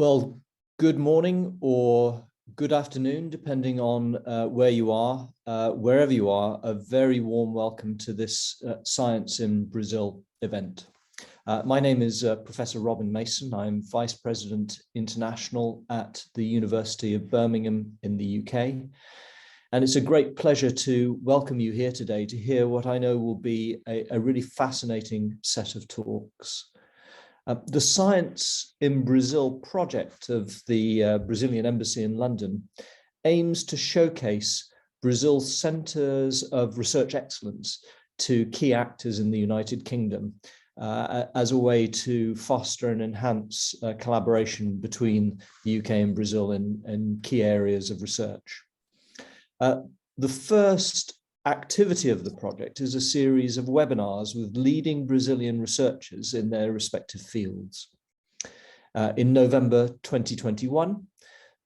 Well, good morning or good afternoon, depending on where you are, wherever you are. A very warm welcome to this Science in Brazil event. My name is Professor Robin Mason. I'm Vice President International at the University of Birmingham in the UK. And it's a great pleasure to welcome you here today to hear what I know will be a really fascinating set of talks. The Science in Brazil project of the Brazilian Embassy in London aims to showcase Brazil's centres of research excellence to key actors in the United Kingdom as a way to foster and enhance collaboration between the UK and Brazil in key areas of research. The first activity of the project is a series of webinars with leading Brazilian researchers in their respective fields. In November 2021,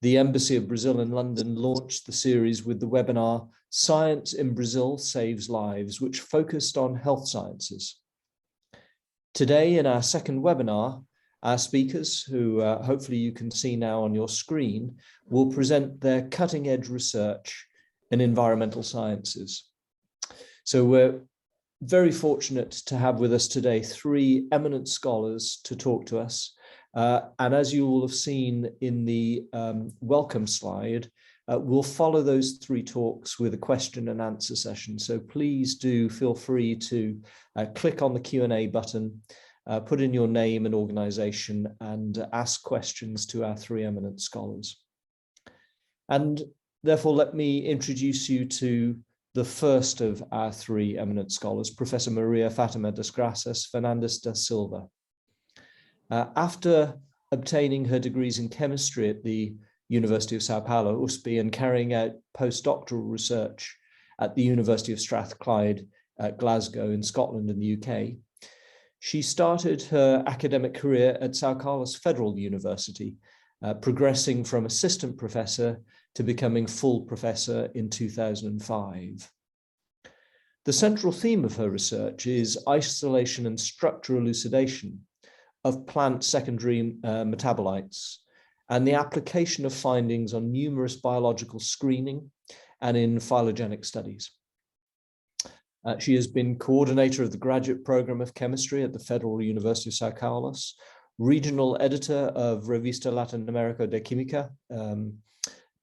the Embassy of Brazil in London launched the series with the webinar Science in Brazil Saves Lives, which focused on health sciences. Today, in our second webinar, our speakers, who hopefully you can see now on your screen, will present their cutting-edge research in environmental sciences. So we're very fortunate to have with us today three eminent scholars to talk to us. And as you will have seen in the welcome slide, we'll follow those three talks with a question and answer session. So please do feel free to click on the Q&A button, put in your name and organization, and ask questions to our three eminent scholars. And therefore, let me introduce you to the first of our three eminent scholars, Professor Maria Fatima Desgrassas Fernandes da Silva. After obtaining her degrees in chemistry at the University of Sao Paulo, USP, and carrying out postdoctoral research at the University of Strathclyde at Glasgow in Scotland and the UK, she started her academic career at São Carlos Federal University, progressing from assistant professor to becoming full professor in 2005. The central theme of her research is isolation and structure elucidation of plant secondary metabolites and the application of findings on numerous biological screening and in phylogenetic studies. She has been coordinator of the graduate program of chemistry at the Federal University of São Carlos, regional editor of Revista Latinoamérica de Química,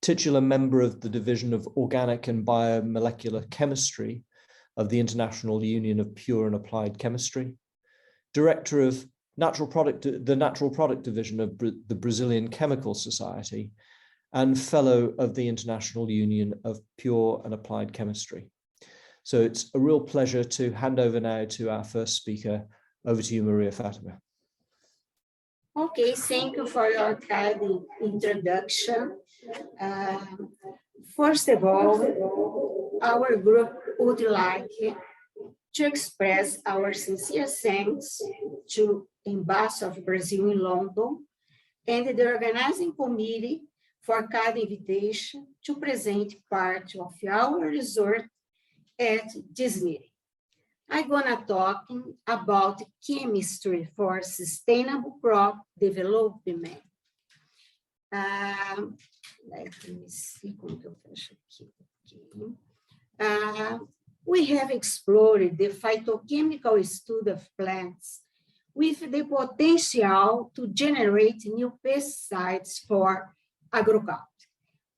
titular member of the Division of Organic and Biomolecular Chemistry of the International Union of Pure and Applied Chemistry, director of the Natural Product Division of the Brazilian Chemical Society, and fellow of the International Union of Pure and Applied Chemistry. So it's a real pleasure to hand over now to our first speaker. Over to you, Maria Fatima. Okay, thank you for your kind introduction. First of all, our group would like to express our sincere thanks to Embassy of Brazil in London and the organizing committee for kind invitation to present part of our resort at this meeting. I'm gonna talk about chemistry for sustainable crop development. Let me see. We have explored the phytochemical study of plants with the potential to generate new pesticides for agriculture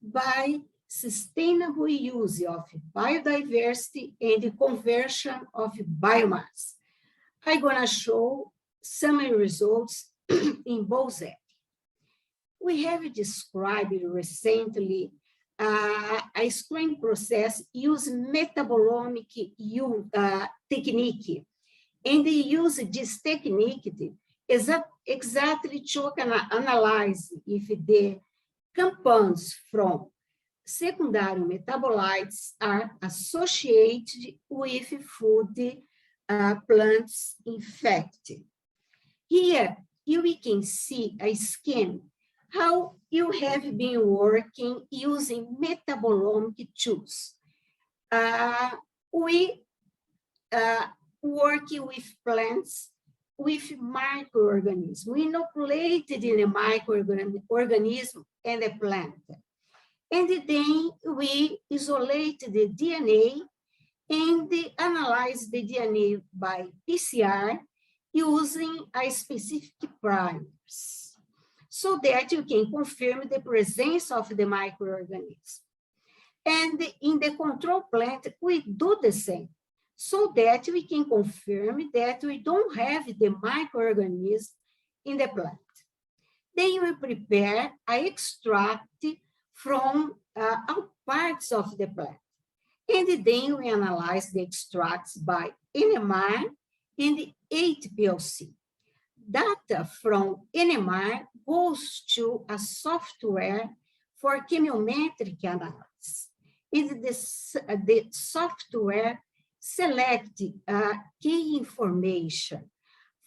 by sustainable use of biodiversity and the conversion of biomass. I'm gonna show some results in both areas. We have described recently a screening process using metabolomic technique, and they use this technique exactly to analyze if the compounds from secondary metabolites are associated with food plants infected. Here, we can see a scheme how you have been working using metabolomic tools. We work with plants with microorganisms. We inoculated in a microorganism and a plant. And then we isolate the DNA and analyze the DNA by PCR using a specific primers, so that you can confirm the presence of the microorganism. And in the control plant, we do the same, so that we can confirm that we don't have the microorganism in the plant. Then we prepare an extract from all parts of the plant. And then we analyze the extracts by NMR and HPLC. Data from NMR goes to a software for chemometric analysis. And the software select key information.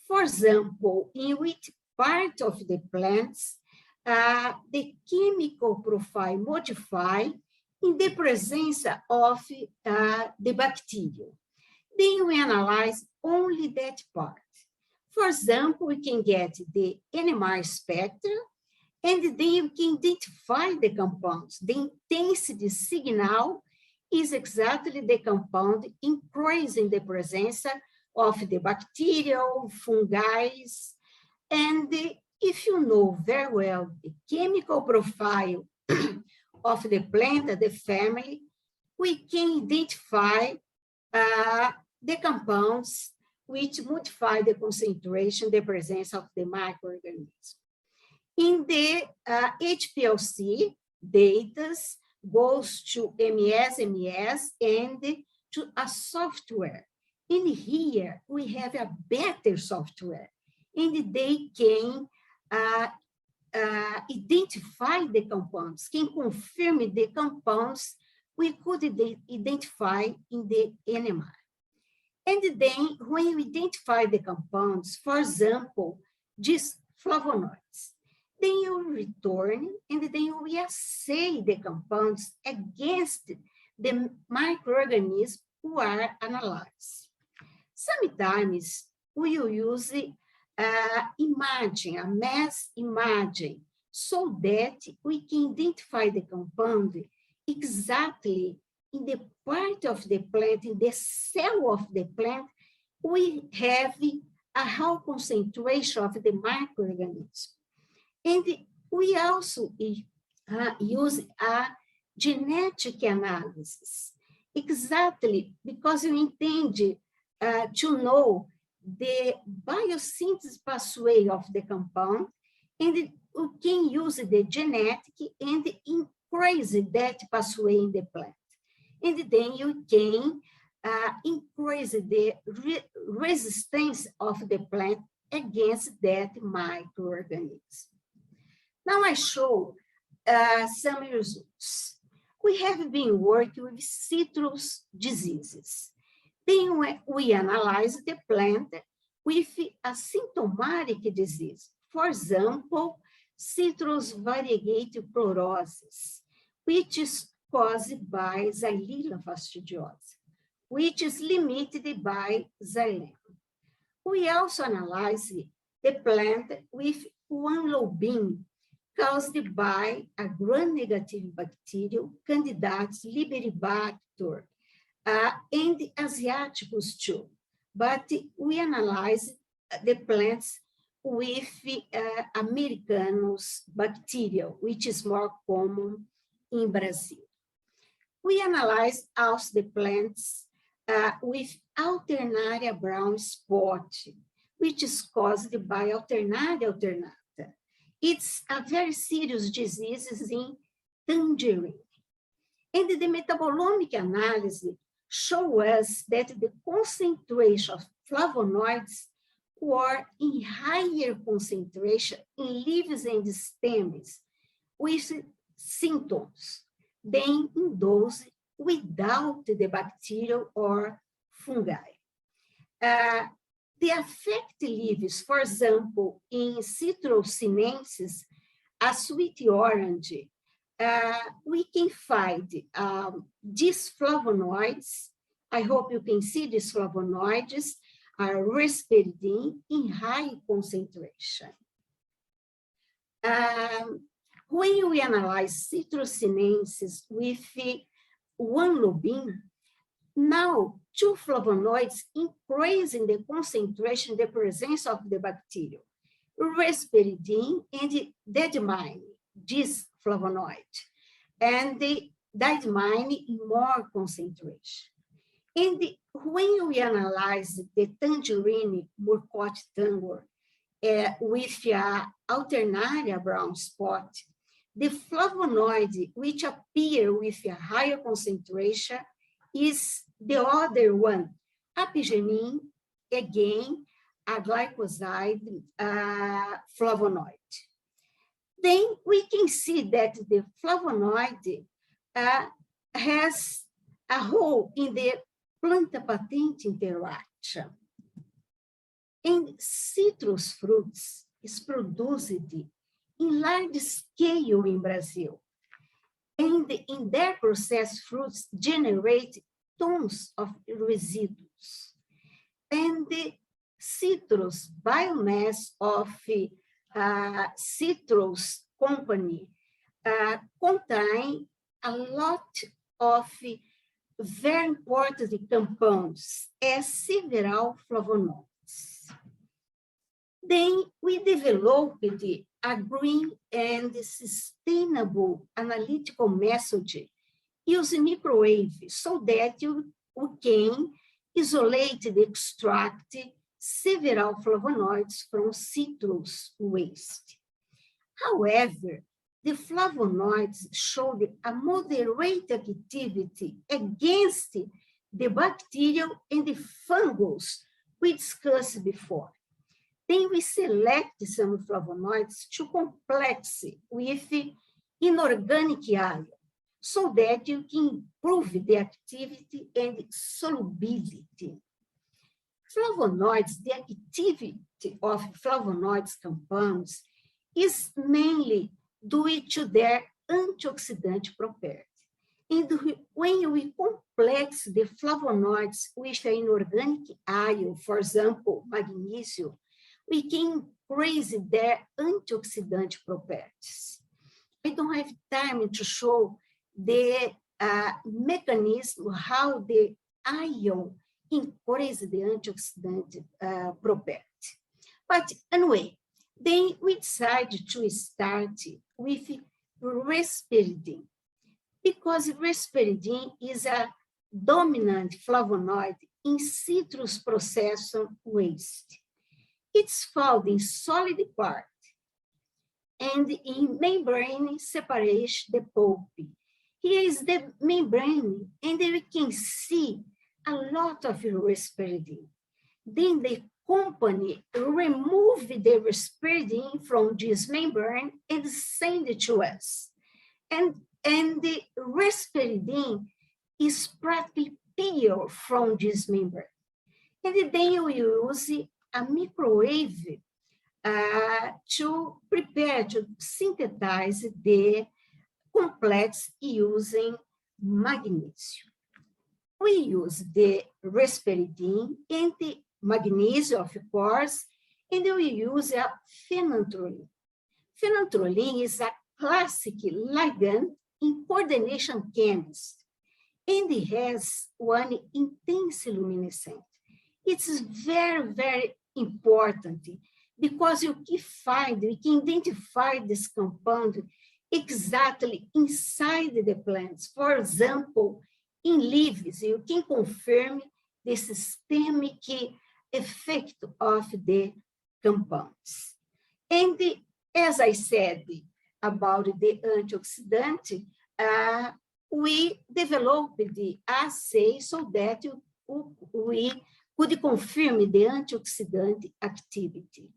For example, in which part of the plants the chemical profile modify in the presence of the bacteria. Then we analyze only that part. For example, we can get the NMR spectrum, and then you can identify the compounds. The intensity signal is exactly the compound increasing the presence of the bacterial, fungi, and if you know very well the chemical profile of the plant, the family, we can identify the compounds which modify the concentration, the presence of the microorganism. In the HPLC, data goes to MES, and to a software. In here, we have a better software, and they can identify the compounds, can confirm the compounds we could identify in the NMR. And then when we identify the compounds, for example, these flavonoids, then you return and then we assay the compounds against the microorganisms who are analyzed. Sometimes we will use imaging, a mass imaging, so that we can identify the compound exactly in the part of the plant, in the cell of the plant, we have a high concentration of the microorganism. And we also use a genetic analysis, exactly because you intend to know the biosynthesis pathway of the compound, and you can use the genetic and increase that pathway in the plant. And then you can increase the resistance of the plant against that microorganism. Now I show some results. We have been working with citrus diseases. Then we analyze the plant with a symptomatic disease. For example, citrus variegated chlorosis, which is caused by Xylella fastidiosa, which is limited by xylem. We also analyze the plant with one lobin caused by a gram-negative bacterium, Candidates liberibacter, and Asiaticus too. But we analyze the plants with Americanus bacteria, which is more common in Brazil. We analyze also the plants with Alternaria brown spot, which is caused by Alternaria alternata. It's a very serious disease in tangerine. And the metabolomic analysis shows us that the concentration of flavonoids were in higher concentration in leaves and stems with symptoms than in those without the bacteria or fungi. The affected leaves, for example, in Citrus sinensis, a sweet orange, we can find these flavonoids. I hope you can see these flavonoids risperidine in high concentration. When we analyze citrus sinensis with one lobin, now 2 flavonoids increasing the concentration, the presence of the bacteria, risperidine and dedimine, this flavonoid, and the dedimine in more concentration. And when we analyze the tangerine Murcott tangor with alternaria brown spot, the flavonoid which appear with a higher concentration is the other one, apigenin, again, a glycoside flavonoid. Then we can see that the flavonoid has a role in the planta-patent interaction. And citrus fruits is produced in large scale in Brazil. And in their processed fruits generate tons of residues. And the citrus biomass of citrus company contain a lot of very important compounds as several flavonoids. Then we developed a green and sustainable analytical method using microwave so that you can isolate and extract several flavonoids from citrus waste. However, the flavonoids showed a moderate activity against the bacteria and the fungus we discussed before. Then we select some flavonoids to complex with inorganic iron so that you can improve the activity and solubility. Flavonoids, the activity of flavonoids compounds is mainly due to their antioxidant property. And when we complex the flavonoids with an inorganic ion, for example, magnesium, we can increase their antioxidant properties. I don't have time to show the mechanism how the ion increases the antioxidant property. But anyway, then we decided to start with risperidine, because risperidine is a dominant flavonoid in citrus processed waste. It's found in solid part and in membrane separation the pulp. Here is the membrane, and we can see a lot of risperidine. Then the company removed the risperidine from this membrane and send it to us. And the risperidine is practically pure from this membrane. And then we use a microwave to prepare, to synthesize the complex using magnesium. We use the risperidine and the magnesium, of course, and we use a phenanthroline. Phenanthroline is a classic ligand in coordination chemistry, and it has one intense luminescence. It's very, very important because you can identify this compound exactly inside the plants. For example, in leaves, you can confirm the systemic effect of the compounds. And as I said about the antioxidant, we developed the assay so that we could confirm the antioxidant activity.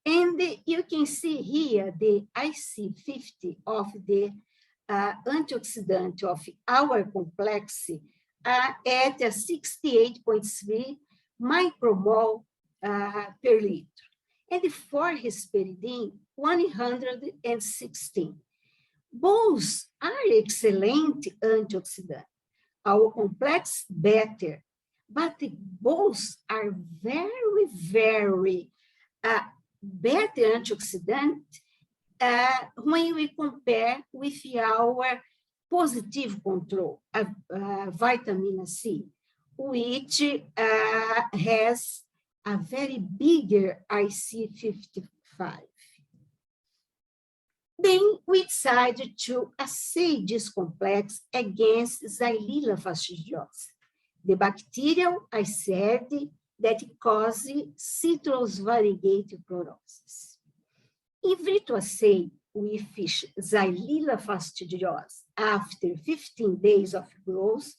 And you can see here the IC50 of the antioxidant of our complex at 68.3 micromole per liter. And for risperidine, 116. Both are excellent antioxidants. Our complex better, but both are very, very better antioxidant when we compare with our positive control, vitamin C, which has a very bigger IC55. Then we decided to assay this complex against Xylella fastidiosa, the bacterial I said that causes citrus variegated chlorosis. In vitro assay with Xylella fastidiosa after 15 days of growth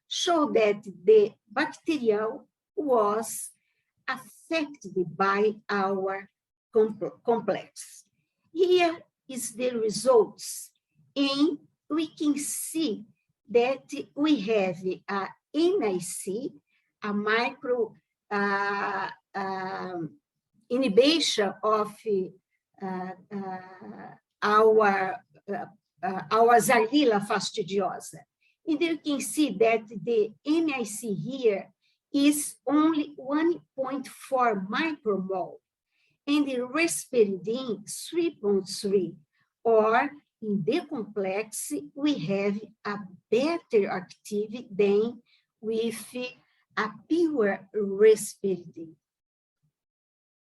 showed that the bacterial was affected by our complex. Here is the results, and we can see that we have a NIC, a micro inhibition of our Xylella fastidiosa. And you can see that the NIC here is only 1.4 micromole, and the risperidine 3.3, or in the complex, we have a better activity than with a pure risperidine.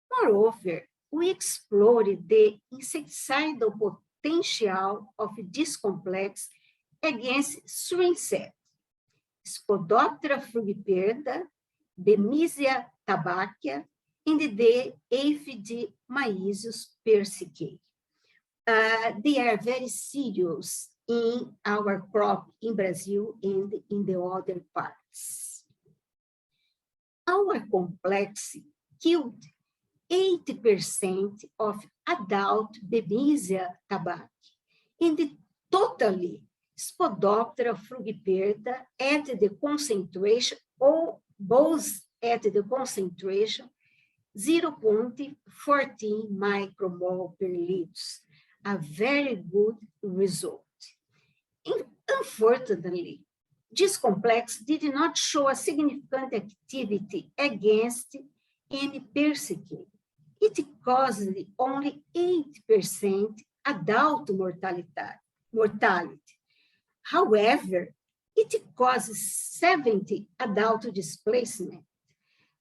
Moreover, we explored the insecticidal potential of this complex against three insects: Spodoptera frugiperda, Bemisia tabacea, and the aphid Maisius persicae. They are very serious in our crop in Brazil and in the other parts. Our complex killed 80% of adult Bemisia tabacea, and totally Spodoptera frugiperda at the concentration, or both at the concentration 0.14 micromole per liter, a very good result. Unfortunately, this complex did not show a significant activity against any persicae. It caused only 8% adult mortality. However, it causes 70 adult displacement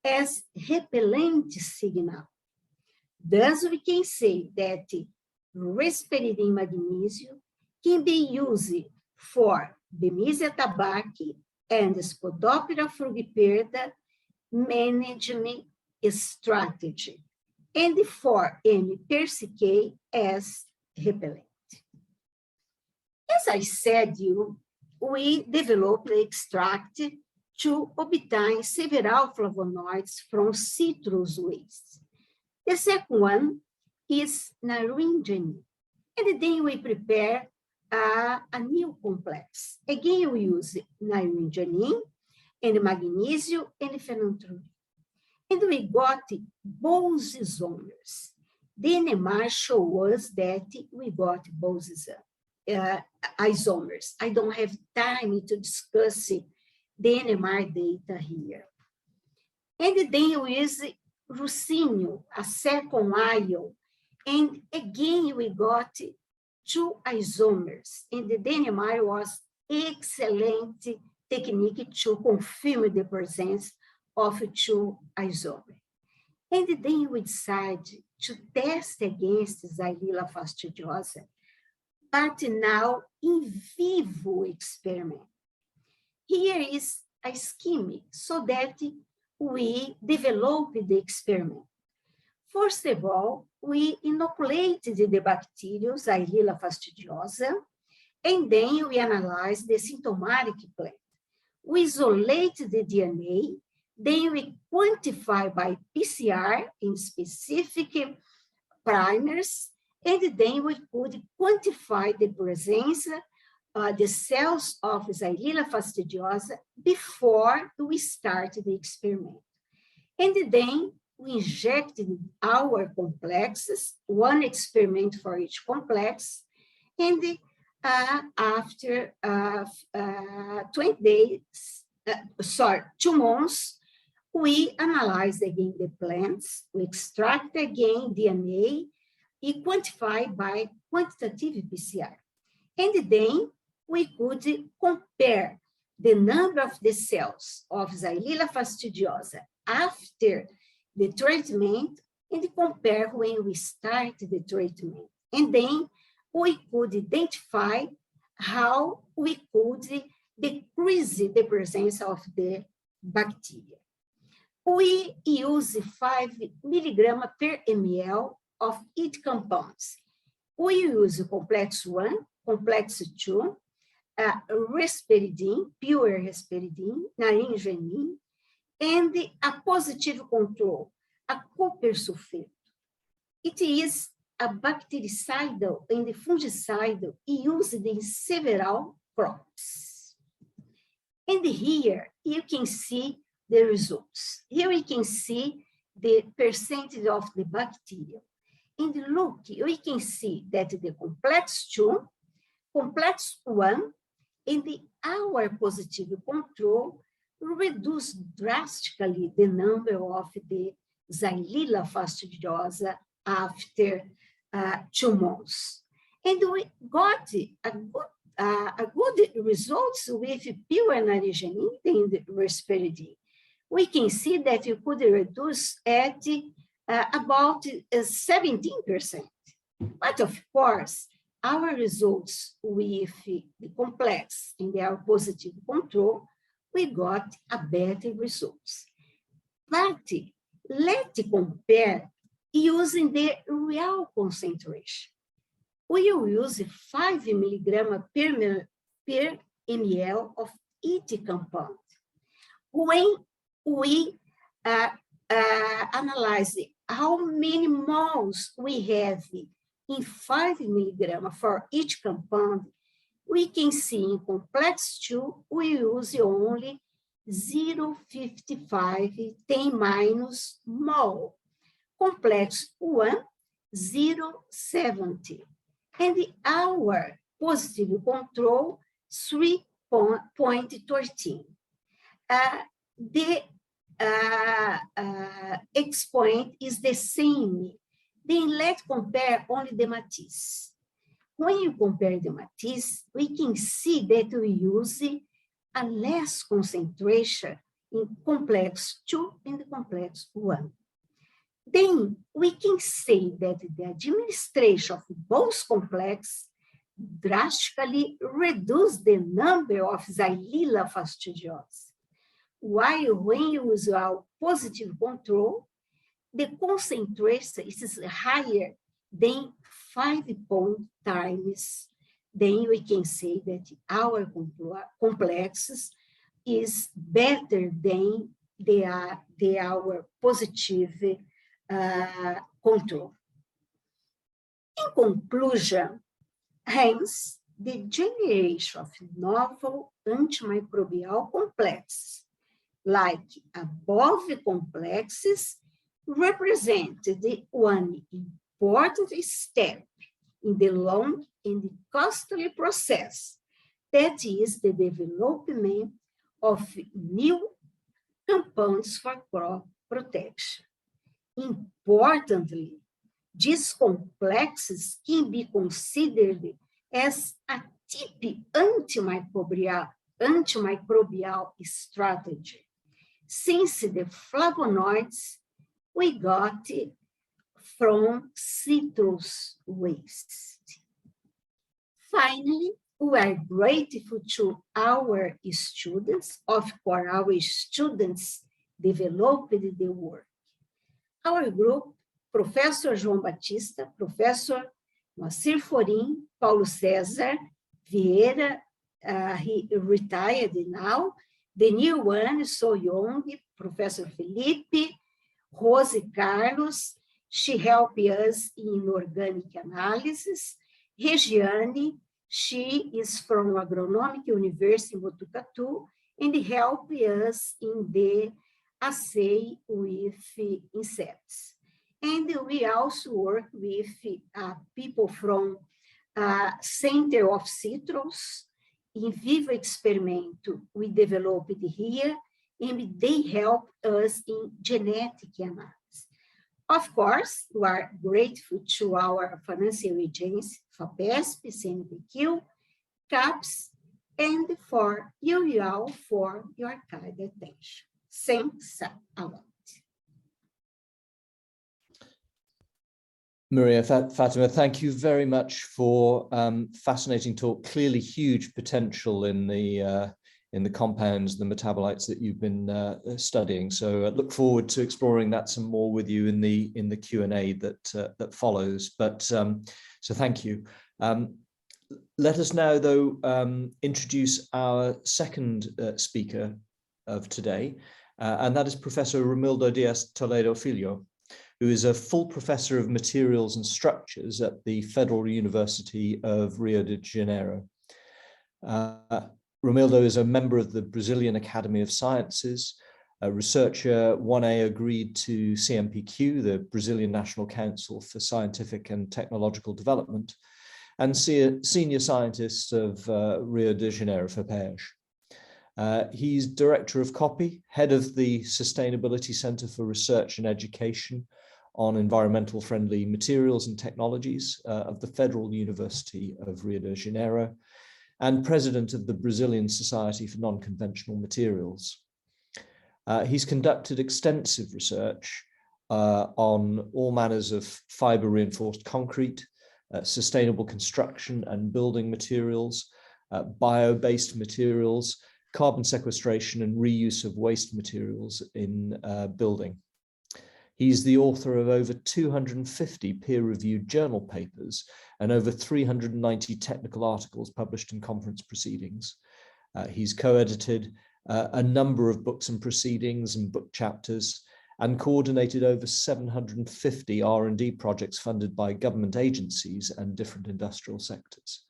as repellent signal. Thus, we can say that risperidine magnesium can be used for Bemisia tabacea and Spodoptera frugiperda management strategy, and for M. persicae as repellent. As I said, we developed the extract to obtain several flavonoids from citrus waste. The second one is naringenin, and then we prepare a new complex. Again, we use naringenin and magnesium and phenanthroid. And we got both isomers. The NMR shows us that we got both isomers. I don't have time to discuss the NMR data here. And then we use rucinio, a second ion. And again, we got two isomers. And the NMR was excellent technique to confirm the presence of two isomers. And then we decide to test against Xylella fastidiosa, but now in vivo experiment. Here is a scheme so that we develop the experiment. First of all, we inoculated the bacterium Xylella fastidiosa, and then we analyzed the symptomatic plant. We isolate the DNA, then we quantify by PCR in specific primers, and then we could quantify the presence, the cells of Xylella fastidiosa before we start the experiment. And then we injected our complexes, one experiment for each complex, and after 20 days, 2 months, we analyze again the plants, we extract again DNA, we quantify by quantitative PCR. And then we could compare the number of the cells of Xylella fastidiosa after the treatment and compare when we start the treatment. And then we could identify how we could decrease the presence of the bacteria. We use 5 milligrams per ml of each compounds. We use complex 1, complex 2, risperidine, pure risperidine, naringenin, and a positive control, a copper sulfate. It is a bactericidal and fungicidal used in several crops. And here you can see the results. Here we can see the percentage of the bacteria. And look, we can see that the complex 2, complex 1, and our positive control reduce drastically the number of the Xylella fastidiosa after 2 months. And we got a good results with pure naringenin and risperidine. We can see that you could reduce at about 17%. But of course, our results with the complex and our positive control, we got a better results. But let's compare using the real concentration. We will use 5 milligrams per ml of each compound. When we analyze how many moles we have in 5 milligrams for each compound, we can see in complex 2, we use only 0.55 10 minus mole. Complex 1, 0.70. And our positive control, 3.13. The X point is the same. Then let's compare only the Matisse. When you compare the Matisse, we can see that we use a less concentration in complex 2 and complex 1. Then we can say that the administration of both complexes drastically reduce the number of Xylella fastidiosa. While when you use our positive control, the concentration is higher than 5 times. Then we can say that our complexes is better than our positive control. In conclusion, hence, the generation of novel antimicrobial complexes, like above complexes, represent the one important step in the long and costly process that is the development of new compounds for crop protection. Importantly, these complexes can be considered as a type antimicrobial strategy, since the flavonoids we got from citrus waste. Finally, we are grateful to our students. Of course, our students developed the work. Our group, Professor João Batista, Professor Moacir Forim, Paulo César Vieira, he retired now, the new one, So Young, Professor Felipe, Rose Carlos, she helped us in organic analysis. Regiane, she is from Agronomic University in Botucatu, and helped us in the assay with insects. And we also work with people from Center of Citrus in vivo experimento we developed here, and they help us in genetic analysis. Of course, we are grateful to our financial agents, FAPESP, CNPq, CAPS, and for you all for your kind attention. Thanks a lot. Maria, Fatima, thank you very much for fascinating talk. Clearly, huge potential in the compounds, the metabolites that you've been studying. So I look forward to exploring that some more with you in the Q&A that follows. But so thank you. Let us now, though, introduce our second speaker of today, and that is Professor Ramilo Diaz Toledo Filio, who is a full professor of materials and structures at the Federal University of Rio de Janeiro. Ramilo is a member of the Brazilian Academy of Sciences, a researcher 1A agreed to CNPq, the Brazilian National Council for Scientific and Technological Development, and senior scientist of Rio de Janeiro FAPEJ. He's director of COPY, head of the Sustainability Center for Research and Education on Environmental Friendly Materials and Technologies of the Federal University of Rio de Janeiro, and president of the Brazilian Society for Non-Conventional Materials. He's conducted extensive research on all manners of fiber reinforced concrete, sustainable construction and building materials, bio-based materials, carbon sequestration and reuse of waste materials in building. He's the author of over 250 peer-reviewed journal papers and over 390 technical articles published in conference proceedings. He's co-edited a number of books and proceedings and book chapters, and coordinated over 750 R&D projects funded by government agencies and different industrial sectors.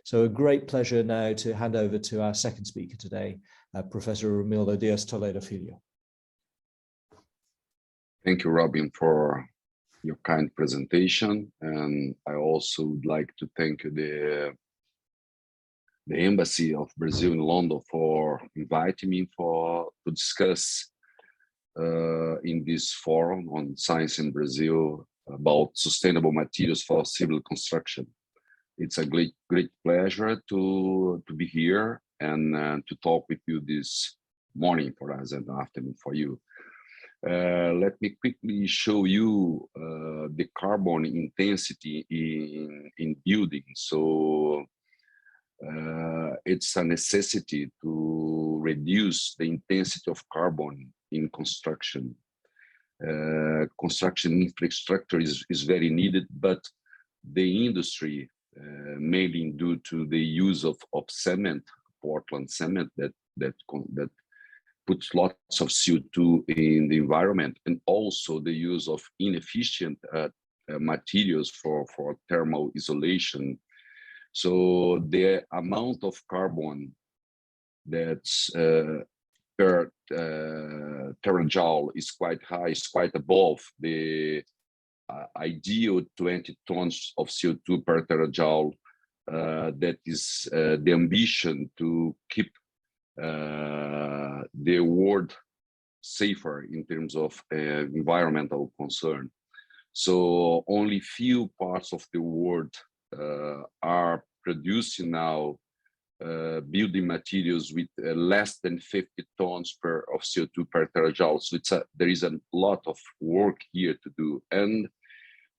So a great pleasure now to hand over to our second speaker today, Professor Ramilo Diaz Toledo Filio. Thank you, Robin, for your kind presentation. And I also would like to thank the Embassy of Brazil in London for inviting me to discuss in this forum on science in Brazil about sustainable materials for civil construction. It's a great pleasure to be here and to talk with you this morning for us and afternoon for you. Let me quickly show you the carbon intensity in buildings. So it's a necessity to reduce the intensity of carbon in construction. Construction infrastructure is very needed, but the industry, mainly due to the use of cement, Portland cement, that puts lots of CO2 in the environment, and also the use of inefficient materials for thermal isolation. So the amount of carbon that's per terajoule is quite high, is quite above the ideal 20 tons of CO2 per terajoule. That is the ambition to keep the world safer in terms of environmental concern. So only few parts of the world are producing now building materials with less than 50 tons of CO2 per terajoule. So there is a lot of work here to do. And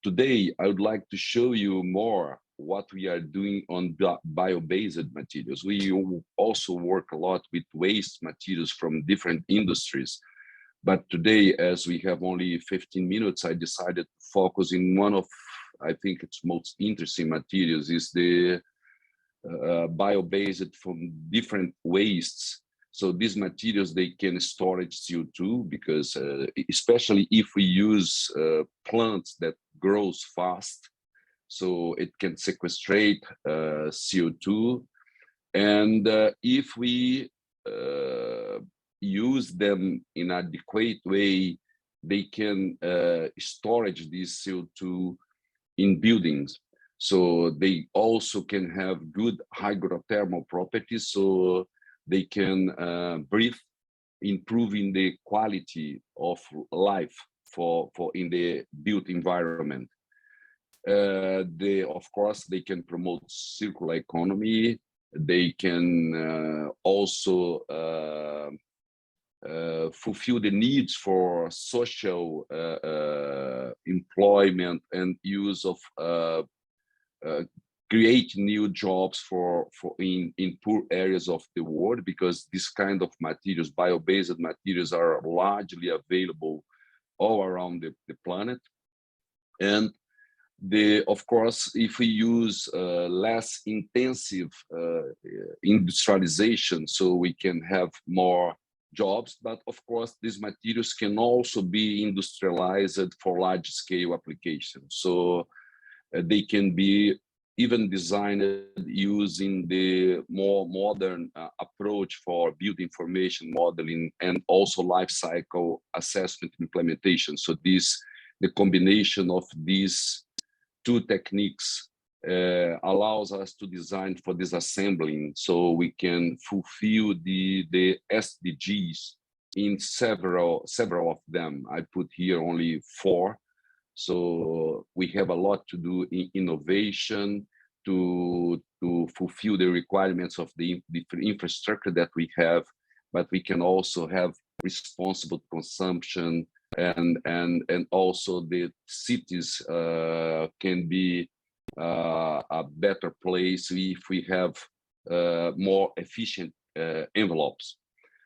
today I would like to show you more what we are doing on bio-based materials. We also work a lot with waste materials from different industries. But today, as we have only 15 minutes, I decided to focus in one of, I think it's most interesting materials, is the bio-based from different wastes. So these materials, they can storage CO2 because especially if we use plants that grows fast, so it can sequestrate CO2. And if we use them in an adequate way, they can storage this CO2 in buildings. So they also can have good hygrothermal properties, so they can breathe, improving the quality of life for in the built environment. Of course, they can promote circular economy. They can also fulfill the needs for social employment and use of create new jobs for in poor areas of the world, because this kind of materials, bio-based materials, are largely available all around the planet. And of course, if we use less intensive industrialization, so we can have more jobs, but of course these materials can also be industrialized for large scale applications. So they can be even designed using the more modern approach for build information modeling and also life cycle assessment implementation. So the combination of these two techniques allows us to design for disassembling, so we can fulfill the SDGs in several of them. I put here only 4. So we have a lot to do in innovation to fulfill the requirements of the infrastructure that we have, but we can also have responsible consumption, and also the cities can be a better place if we have more efficient envelopes.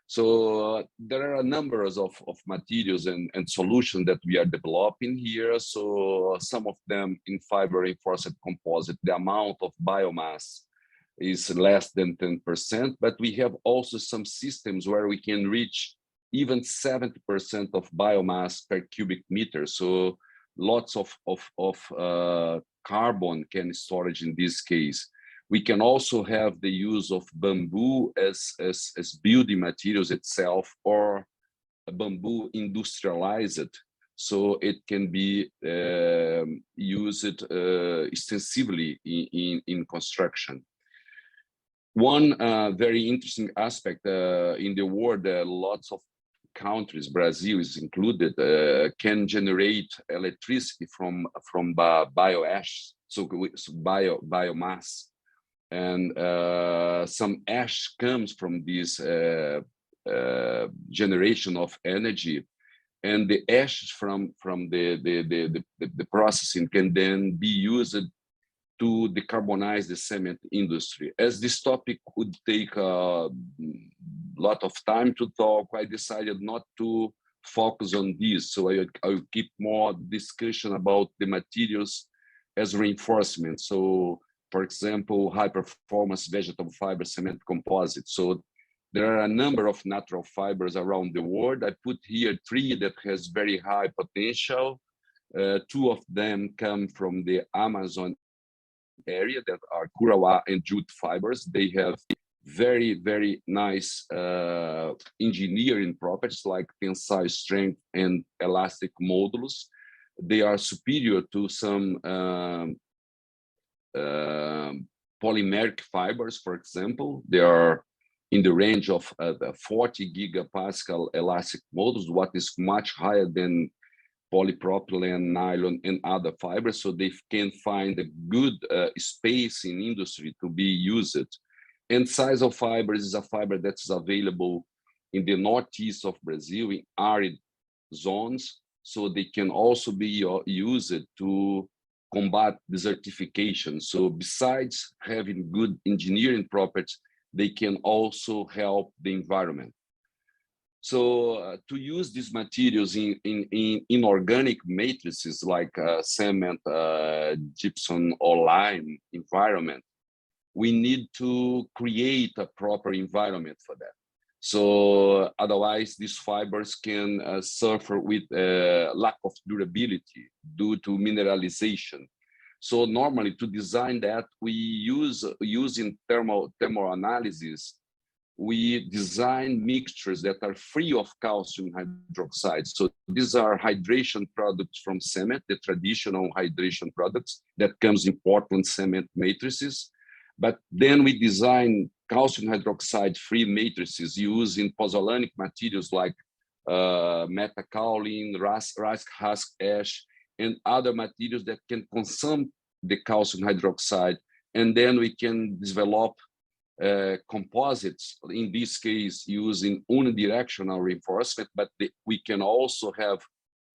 So there are numbers of materials and solutions that we are developing here. So some of them in fiber reinforced composite, the amount of biomass is less than 10%, but we have also some systems where we can reach even 70% of biomass per cubic meter. So lots of carbon can storage in this case. We can also have the use of bamboo as building materials itself, or bamboo industrialized, so it can be used extensively in construction. One very interesting aspect in the world, lots of countries, Brazil is included, can generate electricity from bioash, so biomass. And some ash comes from this generation of energy, and the ash from the processing can then be used to decarbonize the cement industry. As this topic would take a lot of time to talk, I decided not to focus on this. So I will keep more discussion about the materials as reinforcement. So, for example, high performance vegetable fiber cement composite. So there are a number of natural fibers around the world. I put here 3 that has very high potential. 2 of them come from the Amazon area, that are Kurawa and jute fibers. They have very, very nice engineering properties like tensile strength and elastic modulus. They are superior to some polymeric fibers, for example. They are in the range of 40 gigapascal elastic modulus, what is much higher than polypropylene, nylon, and other fibers. So they can find a good space in industry to be used. And sisal fibers is a fiber that's available in the northeast of Brazil in arid zones. So they can also be used to combat desertification. So besides having good engineering properties, they can also help the environment. So to use these materials in inorganic matrices like cement, gypsum, or lime environment, we need to create a proper environment for that. So otherwise, these fibers can suffer with lack of durability due to mineralization. So normally, to design that, we using thermal analysis, we design mixtures that are free of calcium hydroxide. So these are hydration products from cement, the traditional hydration products that comes in Portland cement matrices. But then we design calcium hydroxide free matrices using pozzolanic materials like metakaolin, rice husk ash, and other materials that can consume the calcium hydroxide. And then we can develop composites, in this case, using unidirectional reinforcement, but we can also have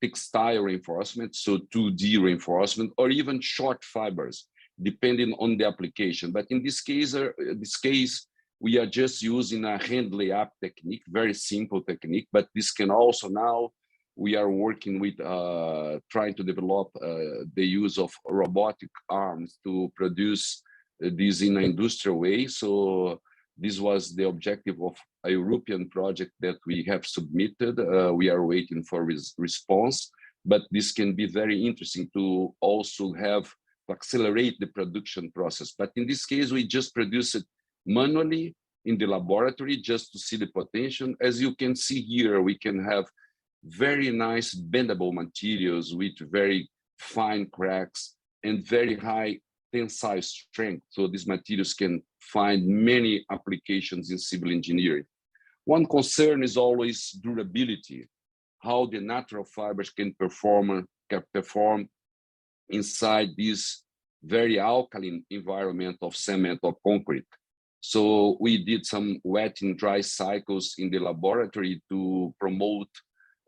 textile reinforcement, so 2D reinforcement, or even short fibers, depending on the application. But in this case, we are just using a hand layup technique, very simple technique, but this can also now, we are working with trying to develop the use of robotic arms to produce this in an industrial way. So this was the objective of a European project that we have submitted. We are waiting for response, but this can be very interesting to also have to accelerate the production process. But in this case, we just produce it manually in the laboratory just to see the potential. As you can see here, we can have very nice bendable materials with very fine cracks and very high tensile strength. So these materials can find many applications in civil engineering. One concern is always durability, how the natural fibers can perform inside this very alkaline environment of cement or concrete. So we did some wet and dry cycles in the laboratory to promote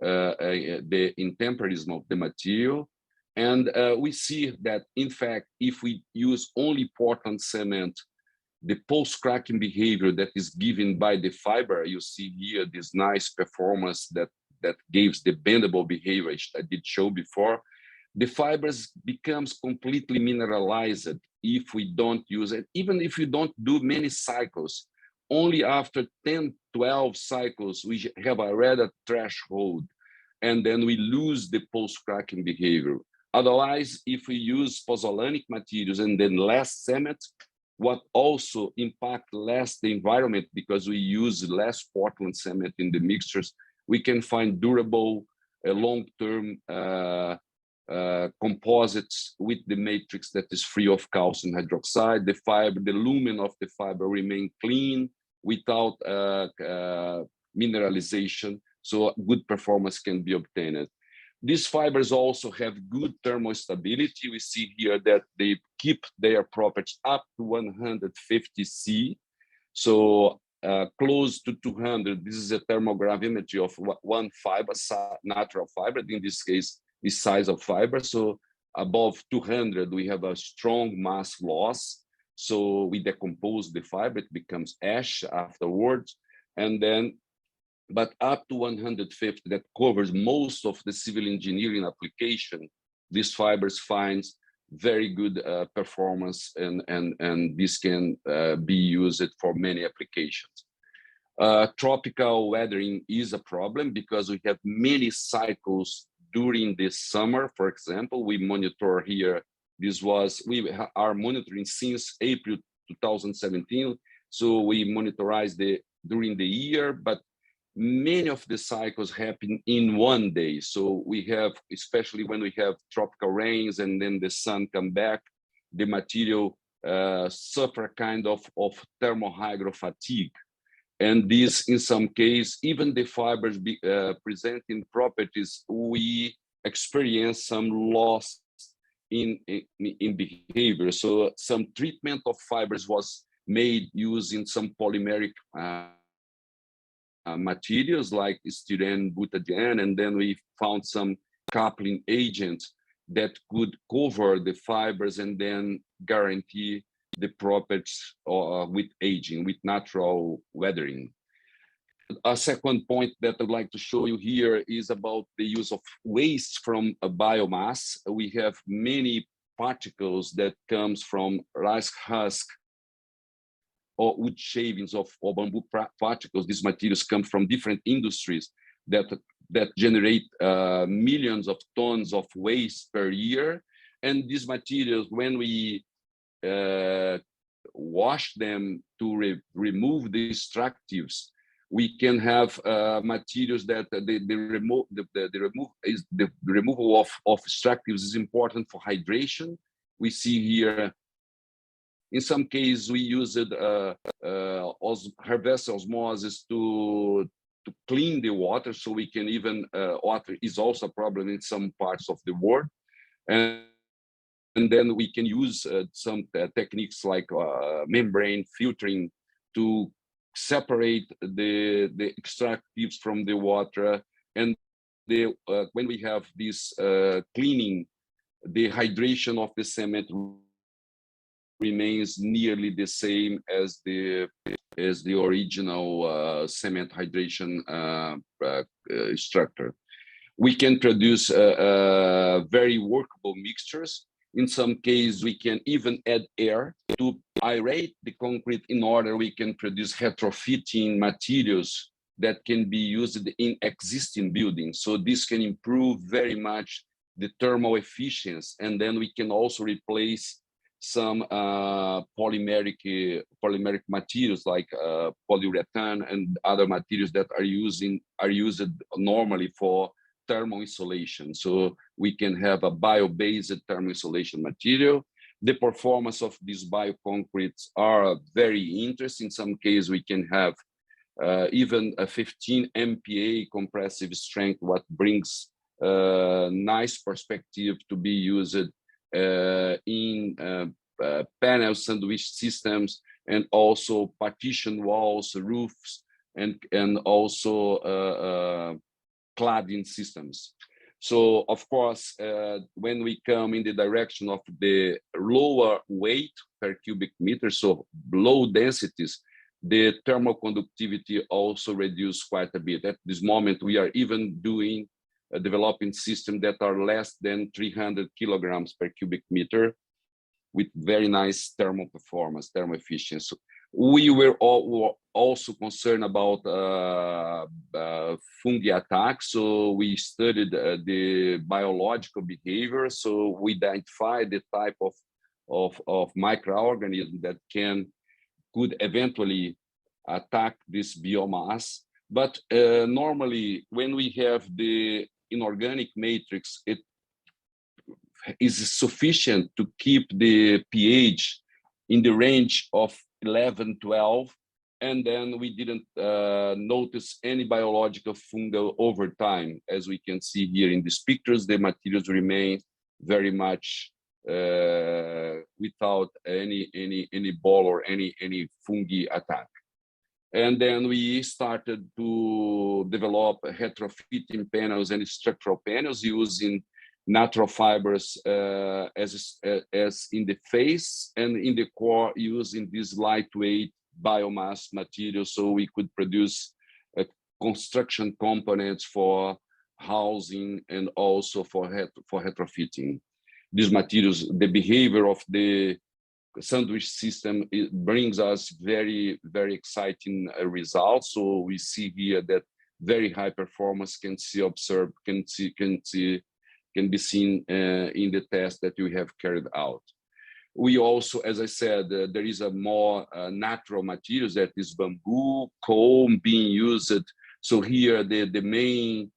the intemperism of the material. And we see that, in fact, if we use only Portland cement, the post-cracking behavior that is given by the fiber, you see here this nice performance that gives the bendable behavior I did show before. The fibers becomes completely mineralized if we don't use it, even if you don't do many cycles. Only after 10, 12 cycles, we have already a threshold, and then we lose the post-cracking behavior. Otherwise, if we use pozzolanic materials and then less cement, what also impact less the environment because we use less Portland cement in the mixtures, we can find durable, long-term composites with the matrix that is free of calcium hydroxide. The fiber, the lumen of the fiber remain clean without mineralization, so good performance can be obtained. These fibers also have good thermal stability. We see here that they keep their properties up to 150 C. So close to 200, this is a thermogravimetry of one fiber, natural fiber, in this case, the size of fiber. So above 200, we have a strong mass loss. So we decompose the fiber, it becomes ash afterwards. And then but up to 150, that covers most of the civil engineering application, these fibers finds very good performance, and this can be used for many applications. Tropical weathering is a problem because we have many cycles during the summer. For example, we monitor here, we are monitoring since April 2017. So we monitorize during the year, but many of the cycles happen in one day. So we have, especially when we have tropical rains and then the sun come back, the material suffer a kind of thermohydro fatigue. And this, in some case, even the fibers presenting properties, we experience some loss in behavior. So some treatment of fibers was made using some polymeric materials like styrene, butadiene, and then we found some coupling agents that could cover the fibers and then guarantee the properties with aging, with natural weathering. A second point that I'd like to show you here is about the use of waste from a biomass. We have many particles that comes from rice husk or wood shavings of bamboo particles. These materials come from different industries that generate millions of tons of waste per year. And these materials, when we wash them to remove the extractives, we can have materials that the removal of extractives is important for hydration. We see here, in some cases, we used reverse osmosis to clean the water, so we can even water is also a problem in some parts of the world, and then we can use some techniques like membrane filtering to separate the extractives from the water, and when we have this cleaning, the hydration of the cement remains nearly the same as the original cement hydration structure. We can produce very workable mixtures. In some cases, we can even add air to aerate the concrete in order we can produce retrofitting materials that can be used in existing buildings. So this can improve very much the thermal efficiency, and then we can also replace some polymeric materials like polyurethane and other materials that are used normally for thermal insulation. So we can have a bio-based thermal insulation material. The performance of these bioconcretes are very interesting. In some cases, we can have even a 15 MPa compressive strength, what brings nice perspective to be used in panel sandwich systems, and also partition walls, roofs, and also cladding systems. So of course, when we come in the direction of the lower weight per cubic meter, so low densities, the thermal conductivity also reduced quite a bit. At this moment, we are even developing systems that are less than 300 kilograms per cubic meter, with very nice thermal performance, thermal efficiency. We were also concerned about fungi attacks, so we studied the biological behavior. So we identified the type of microorganism that could eventually attack this biomass. But normally, when we have the inorganic matrix, it is sufficient to keep the pH in the range of 11, 12, and then we didn't notice any biological fungal over time. As we can see here in these pictures, the materials remain very much without any ball or any fungi attack. And then we started to develop retrofitting panels and structural panels using natural fibers as in the face, and in the core using this lightweight biomass material, so we could produce construction components for housing and also for retrofitting. These materials, the behavior of the sandwich system, it brings us very, very exciting results. So we see here that very high performance can be seen in the test that we have carried out. We also, as I said, there is a more natural materials, that is bamboo, coal being used. So here the main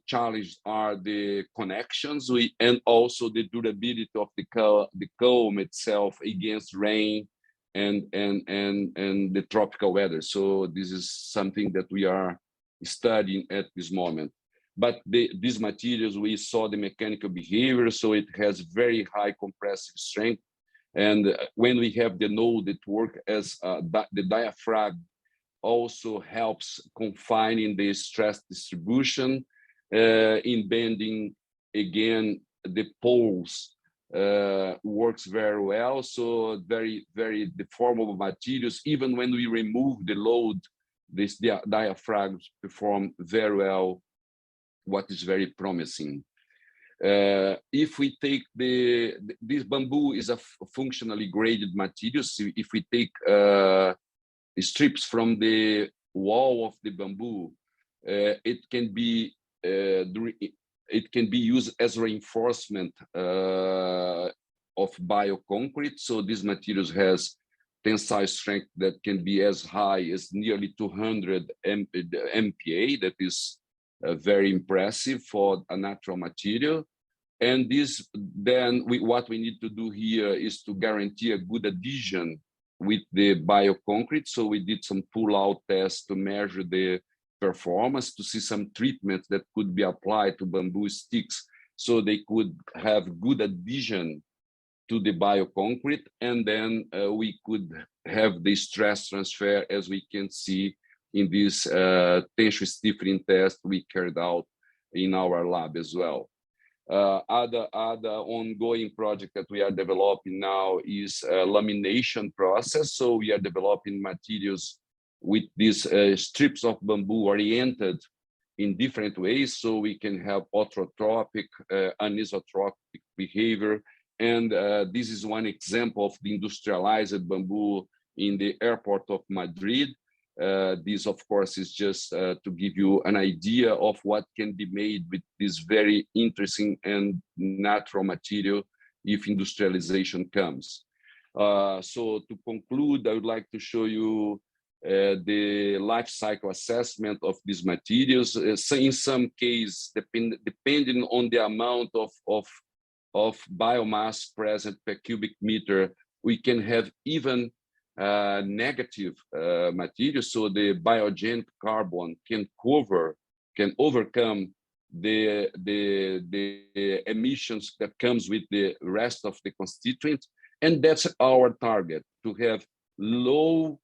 challenge are the connections, and also the durability of the comb itself against rain and the tropical weather. So this is something that we are studying at this moment. But these materials, we saw the mechanical behavior, so it has very high compressive strength. And when we have the node that work as the diaphragm, also helps confining the stress distribution, in bending. Again, the poles works very well. So very, very deformable materials. Even when we remove the load, these diaphragms perform very well, what is very promising. If we take this bamboo is a functionally graded material. So if we take strips from the wall of the bamboo, it can be used as reinforcement of bioconcrete. So these materials has tensile strength that can be as high as nearly 200 MPa. That is very impressive for a natural material. And this, then what we need to do here is to guarantee a good adhesion with the bioconcrete. So we did some pull-out tests to measure the performance, to see some treatments that could be applied to bamboo sticks so they could have good adhesion to the bioconcrete, and then we could have the stress transfer, as we can see in this tension stiffening test we carried out in our lab as well. Other ongoing project that we are developing now is a lamination process. So we are developing materials with these strips of bamboo oriented in different ways, so we can have autotropic, anisotropic behavior. And this is one example of the industrialized bamboo in the airport of Madrid. This, of course, is just to give you an idea of what can be made with this very interesting and natural material if industrialization comes. So to conclude, I would like to show you the life cycle assessment of these materials. So in some case, depending on the amount of biomass present per cubic meter, we can have even negative materials. So the biogenic carbon can overcome the emissions that comes with the rest of the constituents. And that's our target, to have low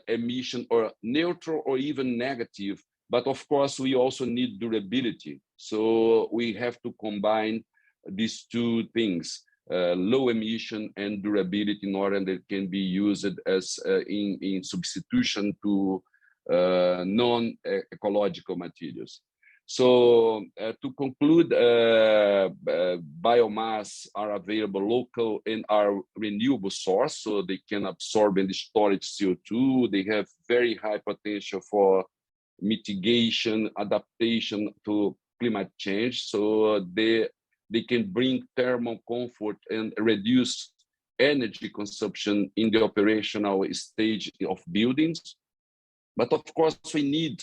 emission or neutral or even negative. But of course, we also need durability. So we have to combine these two things, low emission and durability, in order that it can be used as in substitution to non-ecological materials. So to conclude, biomass are available local and are renewable source, so they can absorb and storage CO2. They have very high potential for mitigation, adaptation to climate change. So they can bring thermal comfort and reduce energy consumption in the operational stage of buildings. But of course, we need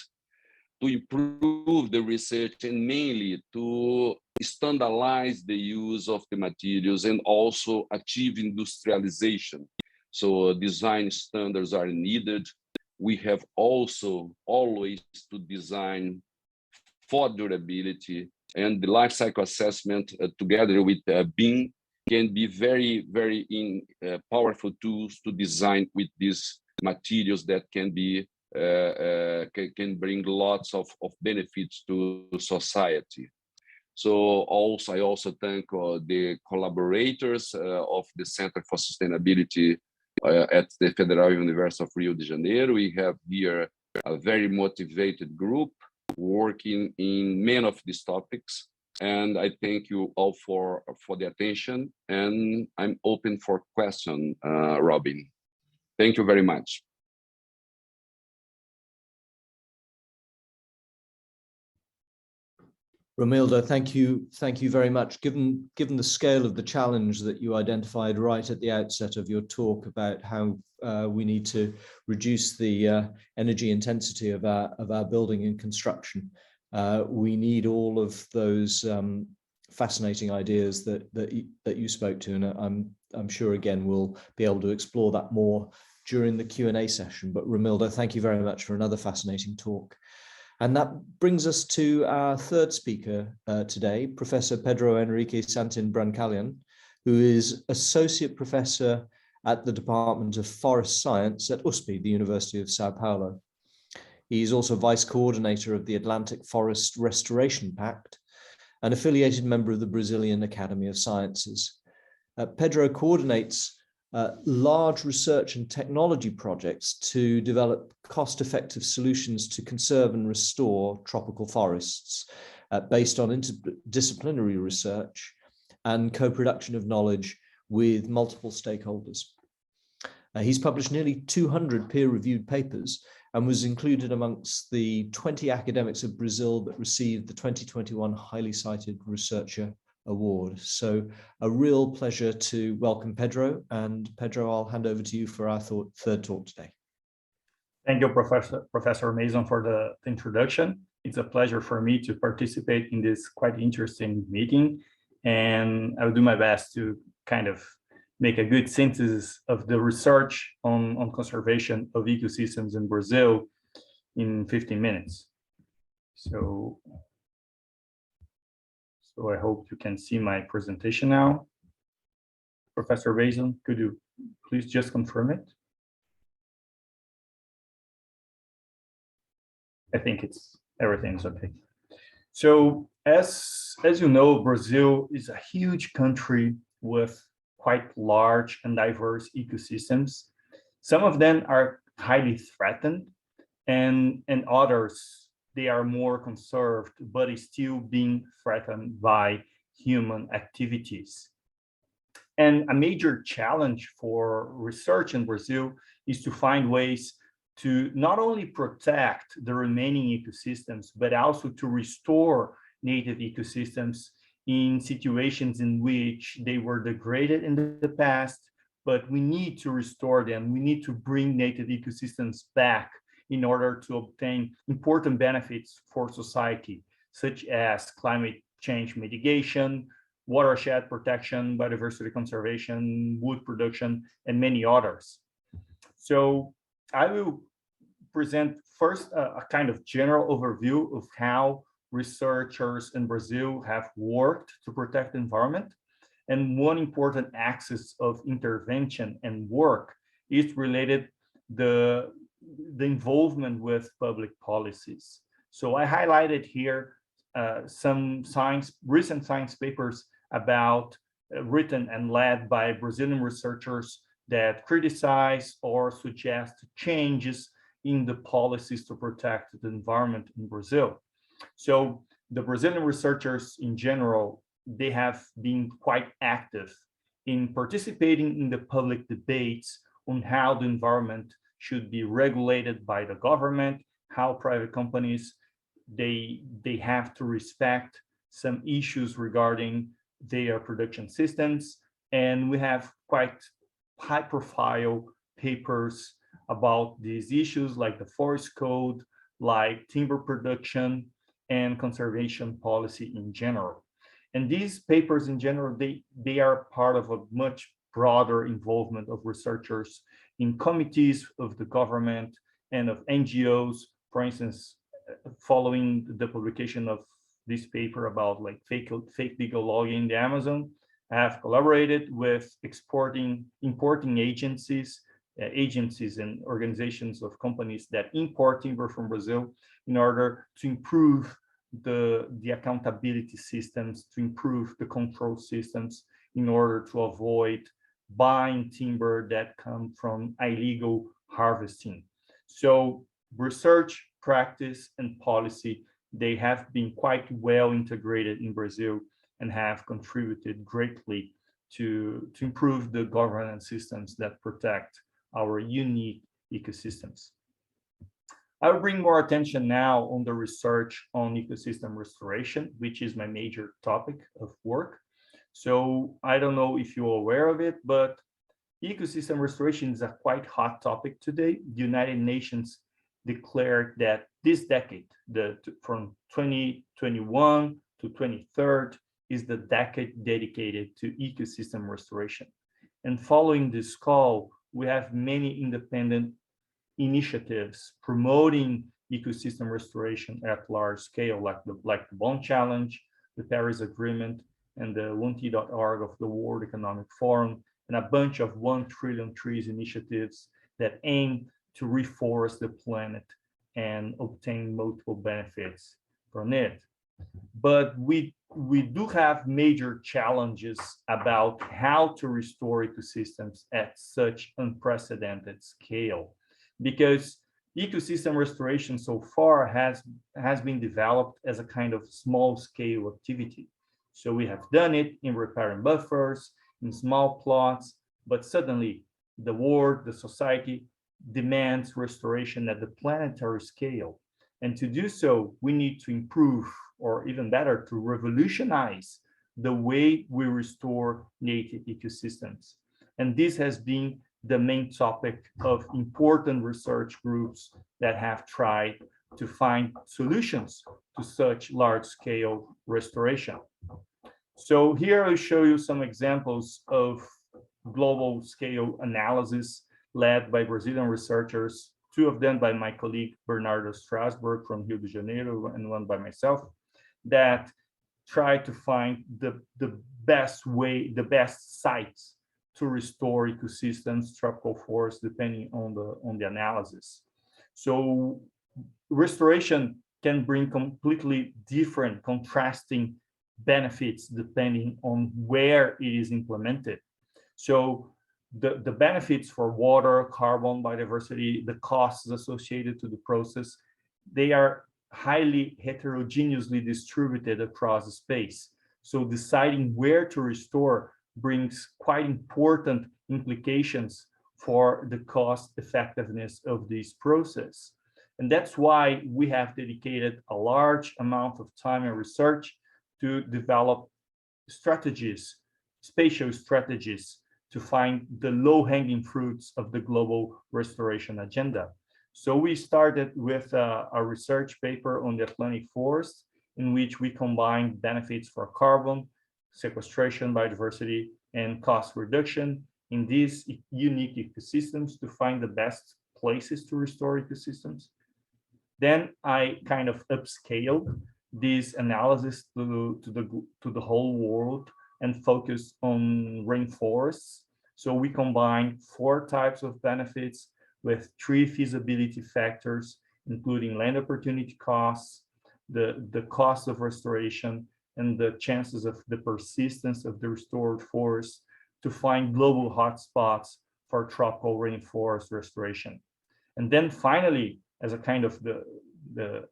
to improve the research and mainly to standardize the use of the materials and also achieve industrialization. So design standards are needed. We have also always to design for durability, and the life cycle assessment together with BIM can be very, very powerful tools to design with these materials that can be can bring lots of benefits to society. So I also thank the collaborators of the Center for Sustainability at the Federal University of Rio de Janeiro. We have here a very motivated group working in many of these topics. And I thank you all for the attention. And I'm open for question, Robin. Thank you very much. Ramilo, thank you very much. Given the scale of the challenge that you identified right at the outset of your talk about how we need to reduce the energy intensity of our building and construction, we need all of those fascinating ideas that you spoke to, and I'm sure again we'll be able to explore that more during the Q&A session. But Ramilo, thank you very much for another fascinating talk. And that brings us to our third speaker today, Professor Pedro Enrique Santin Brancalian, who is Associate Professor at the Department of Forest Science at USP, the University of Sao Paulo. He's also Vice Coordinator of the Atlantic Forest Restoration Pact, an affiliated member of the Brazilian Academy of Sciences. Pedro coordinates large research and technology projects to develop cost-effective solutions to conserve and restore tropical forests based on interdisciplinary research and co-production of knowledge with multiple stakeholders. He's published nearly 200 peer-reviewed papers and was included amongst the 20 academics of Brazil that received the 2021 Highly Cited Researcher award. So a real pleasure to welcome Pedro. And Pedro, I'll hand over to you for our third talk today. Thank you, Professor Mason, for the introduction. It's a pleasure for me to participate in this quite interesting meeting, and I will do my best to kind of make a good synthesis of the research on conservation of ecosystems in Brazil in 15 minutes. So I hope you can see my presentation now. Professor Mason, could you please just confirm it? I think everything's okay. So as you know, Brazil is a huge country with quite large and diverse ecosystems. Some of them are highly threatened, and others, they are more conserved, but is still being threatened by human activities. And a major challenge for research in Brazil is to find ways to not only protect the remaining ecosystems, but also to restore native ecosystems in situations in which they were degraded in the past, but we need to restore them. We need to bring native ecosystems back in order to obtain important benefits for society, such as climate change mitigation, watershed protection, biodiversity conservation, wood production, and many others. So I will present first a kind of general overview of how researchers in Brazil have worked to protect the environment. And one important axis of intervention and work is related the involvement with public policies. So I highlighted here some recent science papers about written and led by Brazilian researchers that criticize or suggest changes in the policies to protect the environment in Brazil. So the Brazilian researchers in general, they have been quite active in participating in the public debates on how the environment should be regulated by the government, how private companies, they have to respect some issues regarding their production systems. And we have quite high profile papers about these issues like the forest code, like timber production and conservation policy in general. And these papers in general, they are part of a much broader involvement of researchers in committees of the government and of NGOs. For instance, following the publication of this paper about like fake legal logging in the Amazon, I have collaborated with importing agencies and organizations of companies that import timber from Brazil in order to improve the accountability systems, to improve the control systems in order to avoid buying timber that come from illegal harvesting. So research, practice, and policy, they have been quite well integrated in Brazil and have contributed greatly to improve the governance systems that protect our unique ecosystems. I will bring more attention now on the research on ecosystem restoration, which is my major topic of work. So I don't know if you're aware of it, but ecosystem restoration is a quite hot topic today. The United Nations declared that this decade, from 2021 to 2030, is the decade dedicated to ecosystem restoration. And following this call, we have many independent initiatives promoting ecosystem restoration at large scale, like the Bond Challenge, the Paris Agreement, and the 1T.org of the World Economic Forum, and a bunch of 1 trillion trees initiatives that aim to reforest the planet and obtain multiple benefits from it. But we do have major challenges about how to restore ecosystems at such unprecedented scale, because ecosystem restoration so far has been developed as a kind of small scale activity. So we have done it in riparian buffers, in small plots, but suddenly the world, the society demands restoration at the planetary scale. And to do so, we need to improve, or even better, to revolutionize the way we restore native ecosystems. And this has been the main topic of important research groups that have tried to find solutions to such large-scale restoration. So here I'll show you some examples of global scale analysis led by Brazilian researchers, two of them by my colleague Bernardo Strasberg from Rio de Janeiro and one by myself, that try to find the best way, the best sites to restore ecosystems, tropical forests, depending on the analysis. So restoration can bring completely different contrasting benefits depending on where it is implemented. So the benefits for water, carbon, biodiversity, the costs associated to the process, they are highly heterogeneously distributed across the space. So deciding where to restore brings quite important implications for the cost effectiveness of this process. And that's why we have dedicated a large amount of time and research to develop strategies, spatial strategies, to find the low-hanging fruits of the global restoration agenda. So we started with a research paper on the Atlantic forest, in which we combined benefits for carbon, sequestration, biodiversity, and cost reduction in these unique ecosystems to find the best places to restore ecosystems. Then I kind of upscaled this analysis to the whole world and focused on rainforests. So we combined 4 types of benefits with 3 feasibility factors, including land opportunity costs, the cost of restoration, and the chances of the persistence of the restored forest to find global hotspots for tropical rainforest restoration. And then finally, as a kind of the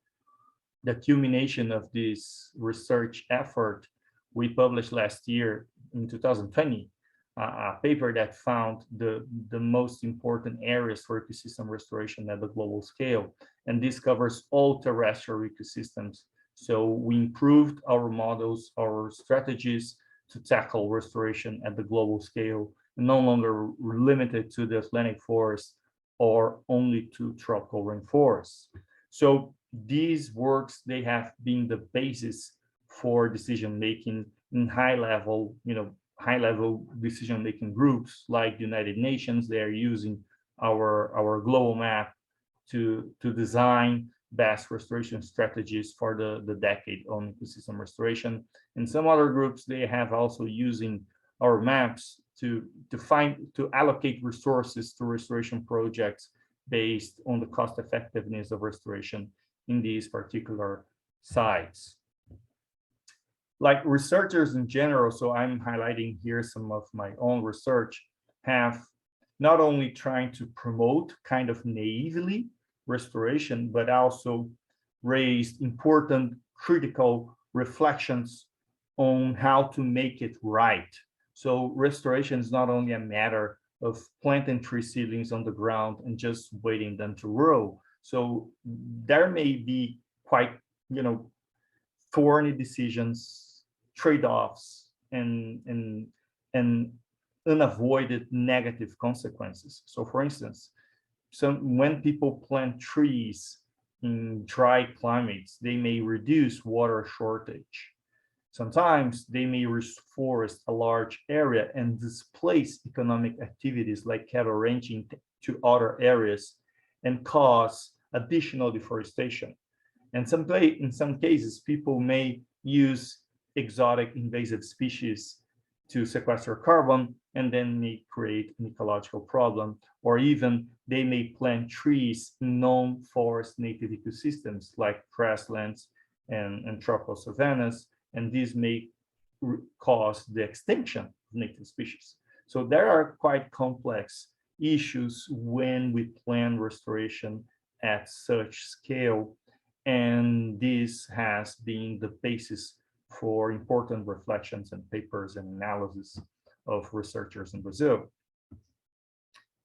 culmination of this research effort, we published last year in 2020 a paper that found the most important areas for ecosystem restoration at the global scale. And this covers all terrestrial ecosystems. So we improved our models, our strategies to tackle restoration at the global scale, no longer limited to the Atlantic forest or only to tropical rainforests. So these works, they have been the basis for decision-making in high-level decision-making groups like the United Nations. They are using our global map to design best restoration strategies for the decade on ecosystem restoration. And some other groups, they have also using our maps to allocate resources to restoration projects based on the cost effectiveness of restoration in these particular sites. Like researchers in general, so I'm highlighting here some of my own research, have not only trying to promote kind of naively restoration, but also raised important critical reflections on how to make it right. So restoration is not only a matter of planting tree seedlings on the ground and just waiting them to grow. So there may be quite, thorny decisions, trade-offs, and unavoided negative consequences. So for instance, when people plant trees in dry climates, they may reduce water shortage. Sometimes they may reforest a large area and displace economic activities like cattle ranching to other areas and cause additional deforestation. And in some cases, people may use exotic invasive species to sequester carbon and then may create an ecological problem, or even they may plant trees in non-forest native ecosystems like grasslands and tropical savannas, and these may cause the extinction of native species. So there are quite complex issues when we plan restoration at such scale, and this has been the basis for important reflections and papers and analysis of researchers in Brazil.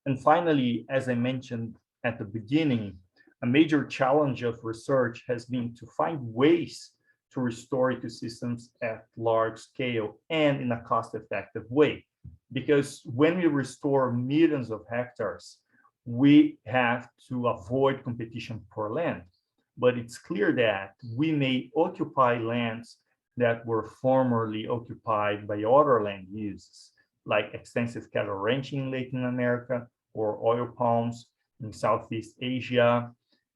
And finally, as I mentioned at the beginning, a major challenge of research has been to find ways to restore ecosystems at large scale and in a cost-effective way. Because when we restore millions of hectares, we have to avoid competition for land. But it's clear that we may occupy lands that were formerly occupied by other land uses, like extensive cattle ranching in Latin America or oil palms in Southeast Asia.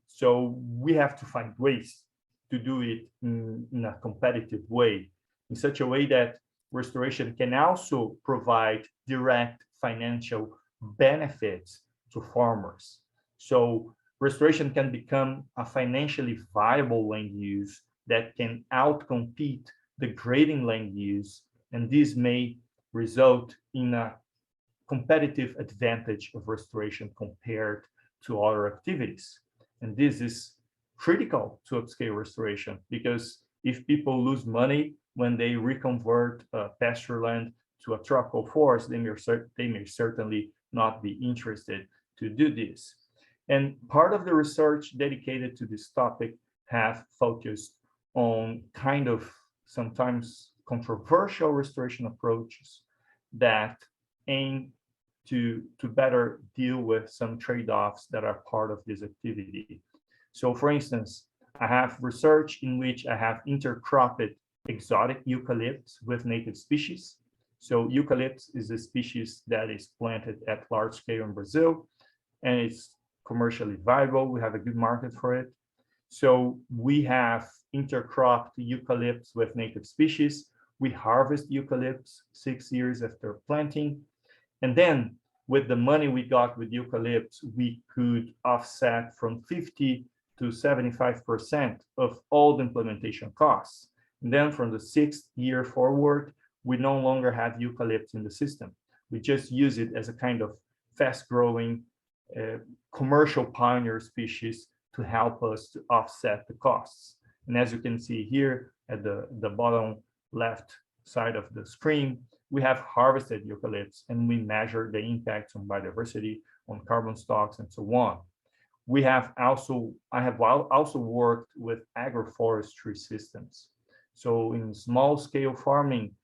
So we have to find ways to do it in a competitive way, in such a way that restoration can also provide direct financial benefits to farmers. So restoration can become a financially viable land use that can outcompete the grading land use, and this may result in a competitive advantage of restoration compared to other activities. And this is critical to upscale restoration, because if people lose money when they reconvert pasture land to a tropical forest, they may certainly not be interested to do this. And part of the research dedicated to this topic have focused on kind of sometimes controversial restoration approaches that aim to better deal with some trade-offs that are part of this activity. So for instance, I have research in which I have intercropped exotic eucalypts with native species. So eucalypts is a species that is planted at large scale in Brazil, and it's commercially viable. We have a good market for it. So we have intercropped eucalypts with native species. We harvest eucalypts 6 years after planting. And then with the money we got with eucalypts, we could offset from 50 to 75% of all the implementation costs. And then from the 6th year forward, we no longer have eucalypts in the system. We just use it as a kind of fast-growing commercial pioneer species to help us to offset the costs. And as you can see here at the bottom left side of the screen, we have harvested eucalypts and we measure the impact on biodiversity, on carbon stocks, and so on. I have also worked with agroforestry systems. So in small scale farming,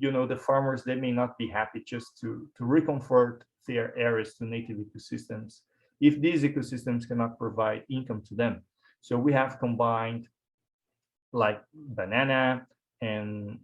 the farmers, they may not be happy just to reconvert their areas to native ecosystems if these ecosystems cannot provide income to them. So we have combined like banana and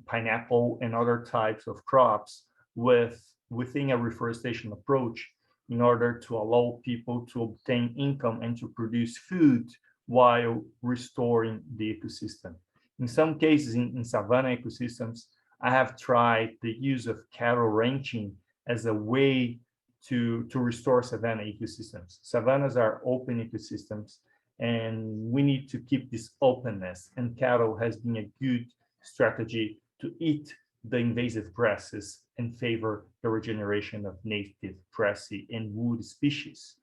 pineapple and other types of crops within a reforestation approach in order to allow people to obtain income and to produce food while restoring the ecosystem. In some cases, in savanna ecosystems, I have tried the use of cattle ranching as a way to restore savanna ecosystems. Savannas are open ecosystems, and we need to keep this openness, and cattle has been a good strategy to eat the invasive grasses and favor the regeneration of native grassy and wood species.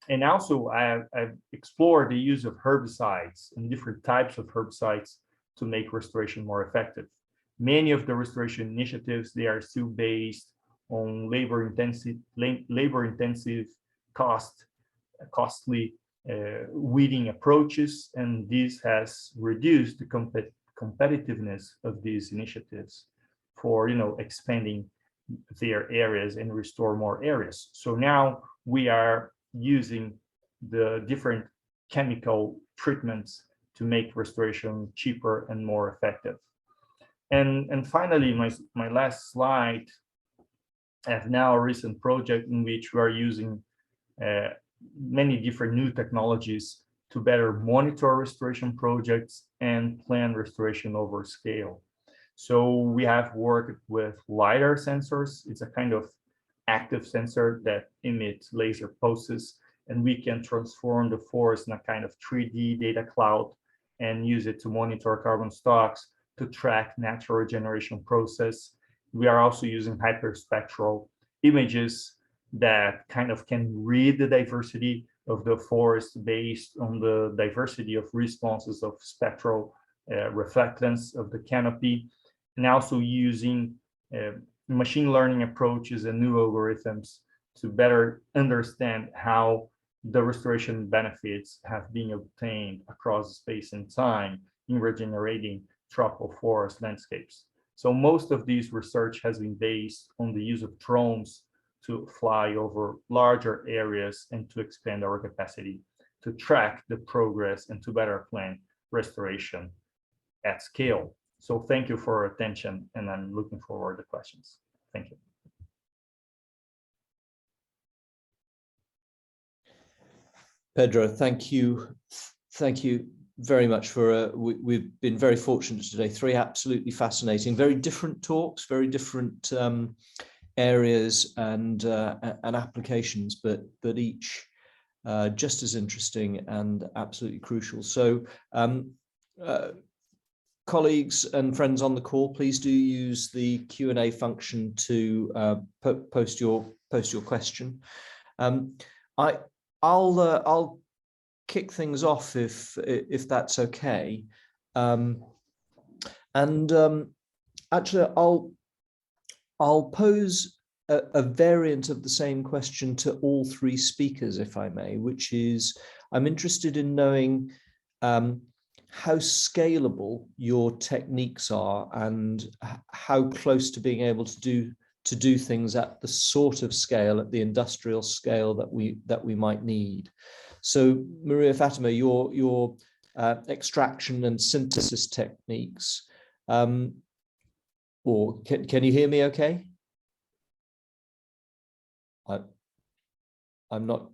And also I've explored the use of herbicides and different types of herbicides to make restoration more effective. Many of the restoration initiatives, they are still based on labor-intensive, costly weeding approaches, and this has reduced the competitiveness of these initiatives for expanding their areas and restore more areas. So now we are using the different chemical treatments to make restoration cheaper and more effective. And finally, my last slide, I have now a recent project in which we are using many different new technologies to better monitor restoration projects and plan restoration over scale. So we have worked with LiDAR sensors. It's a kind of active sensor that emits laser pulses, and we can transform the forest in a kind of 3D data cloud and use it to monitor carbon stocks, to track natural regeneration process. We are also using hyperspectral images that kind of can read the diversity of the forest based on the diversity of responses of spectral reflectance of the canopy, and also using machine learning approaches and new algorithms to better understand how the restoration benefits have been obtained across space and time, in regenerating tropical forest landscapes. So most of these research has been based on the use of drones to fly over larger areas and to expand our capacity to track the progress and to better plan restoration at scale. So thank you for your attention, and I'm looking forward to questions. Thank you. Pedro, thank you. Thank you very much for, we've been very fortunate today. 3 absolutely fascinating, very different talks, very different areas and applications, but each just as interesting and absolutely crucial. So colleagues and friends on the call, please do use the Q&A function to post your question. I'll kick things off if that's okay, actually I'll pose a variant of the same question to all 3 speakers, if I may, which is I'm interested in knowing how scalable your techniques are and how close to being able to do things at the sort of scale, at the industrial scale that we might need. So Maria Fatima, your extraction and synthesis techniques, or can you hear me okay? I'm not,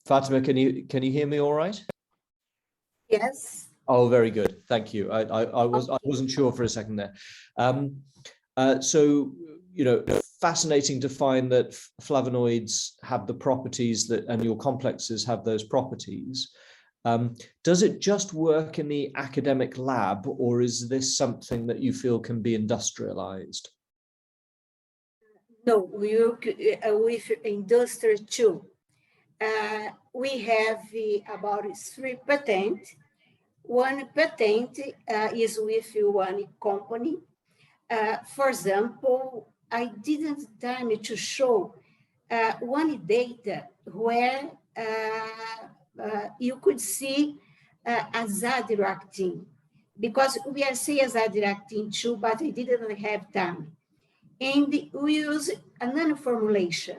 Fatima, can you hear me all right? Yes. Oh, very good. Thank you. I wasn't sure for a second there. So, you know, fascinating to find that flavonoids have the properties that, and your complexes have those properties. Does it just work in the academic lab, or is this something that you feel can be industrialized? No, we work with industry too. We have about 3 patents. One patent is with one company. For example, I didn't time to show one data where you could see azadirachtin, because we are saying azadirachtin too, but I didn't have time. And we use a nanoformulation,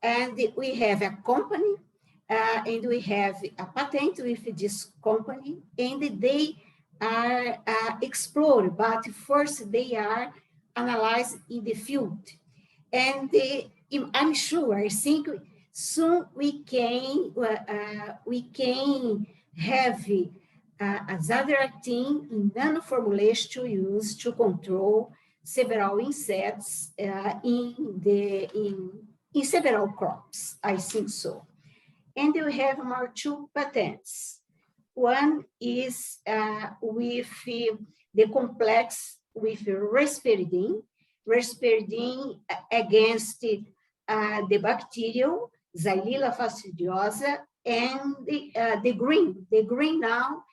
and we have a company, and we have a patent with this company, and they are explored, but first they are analyzed in the field. And I'm sure, I think soon we can have azadirachtin in nanoformulation to use to control several insects in several crops. I think so. And we have more 2 patents. One is with the complex with risperidine against the bacterial Xylella fastidiosa, and the green. The green now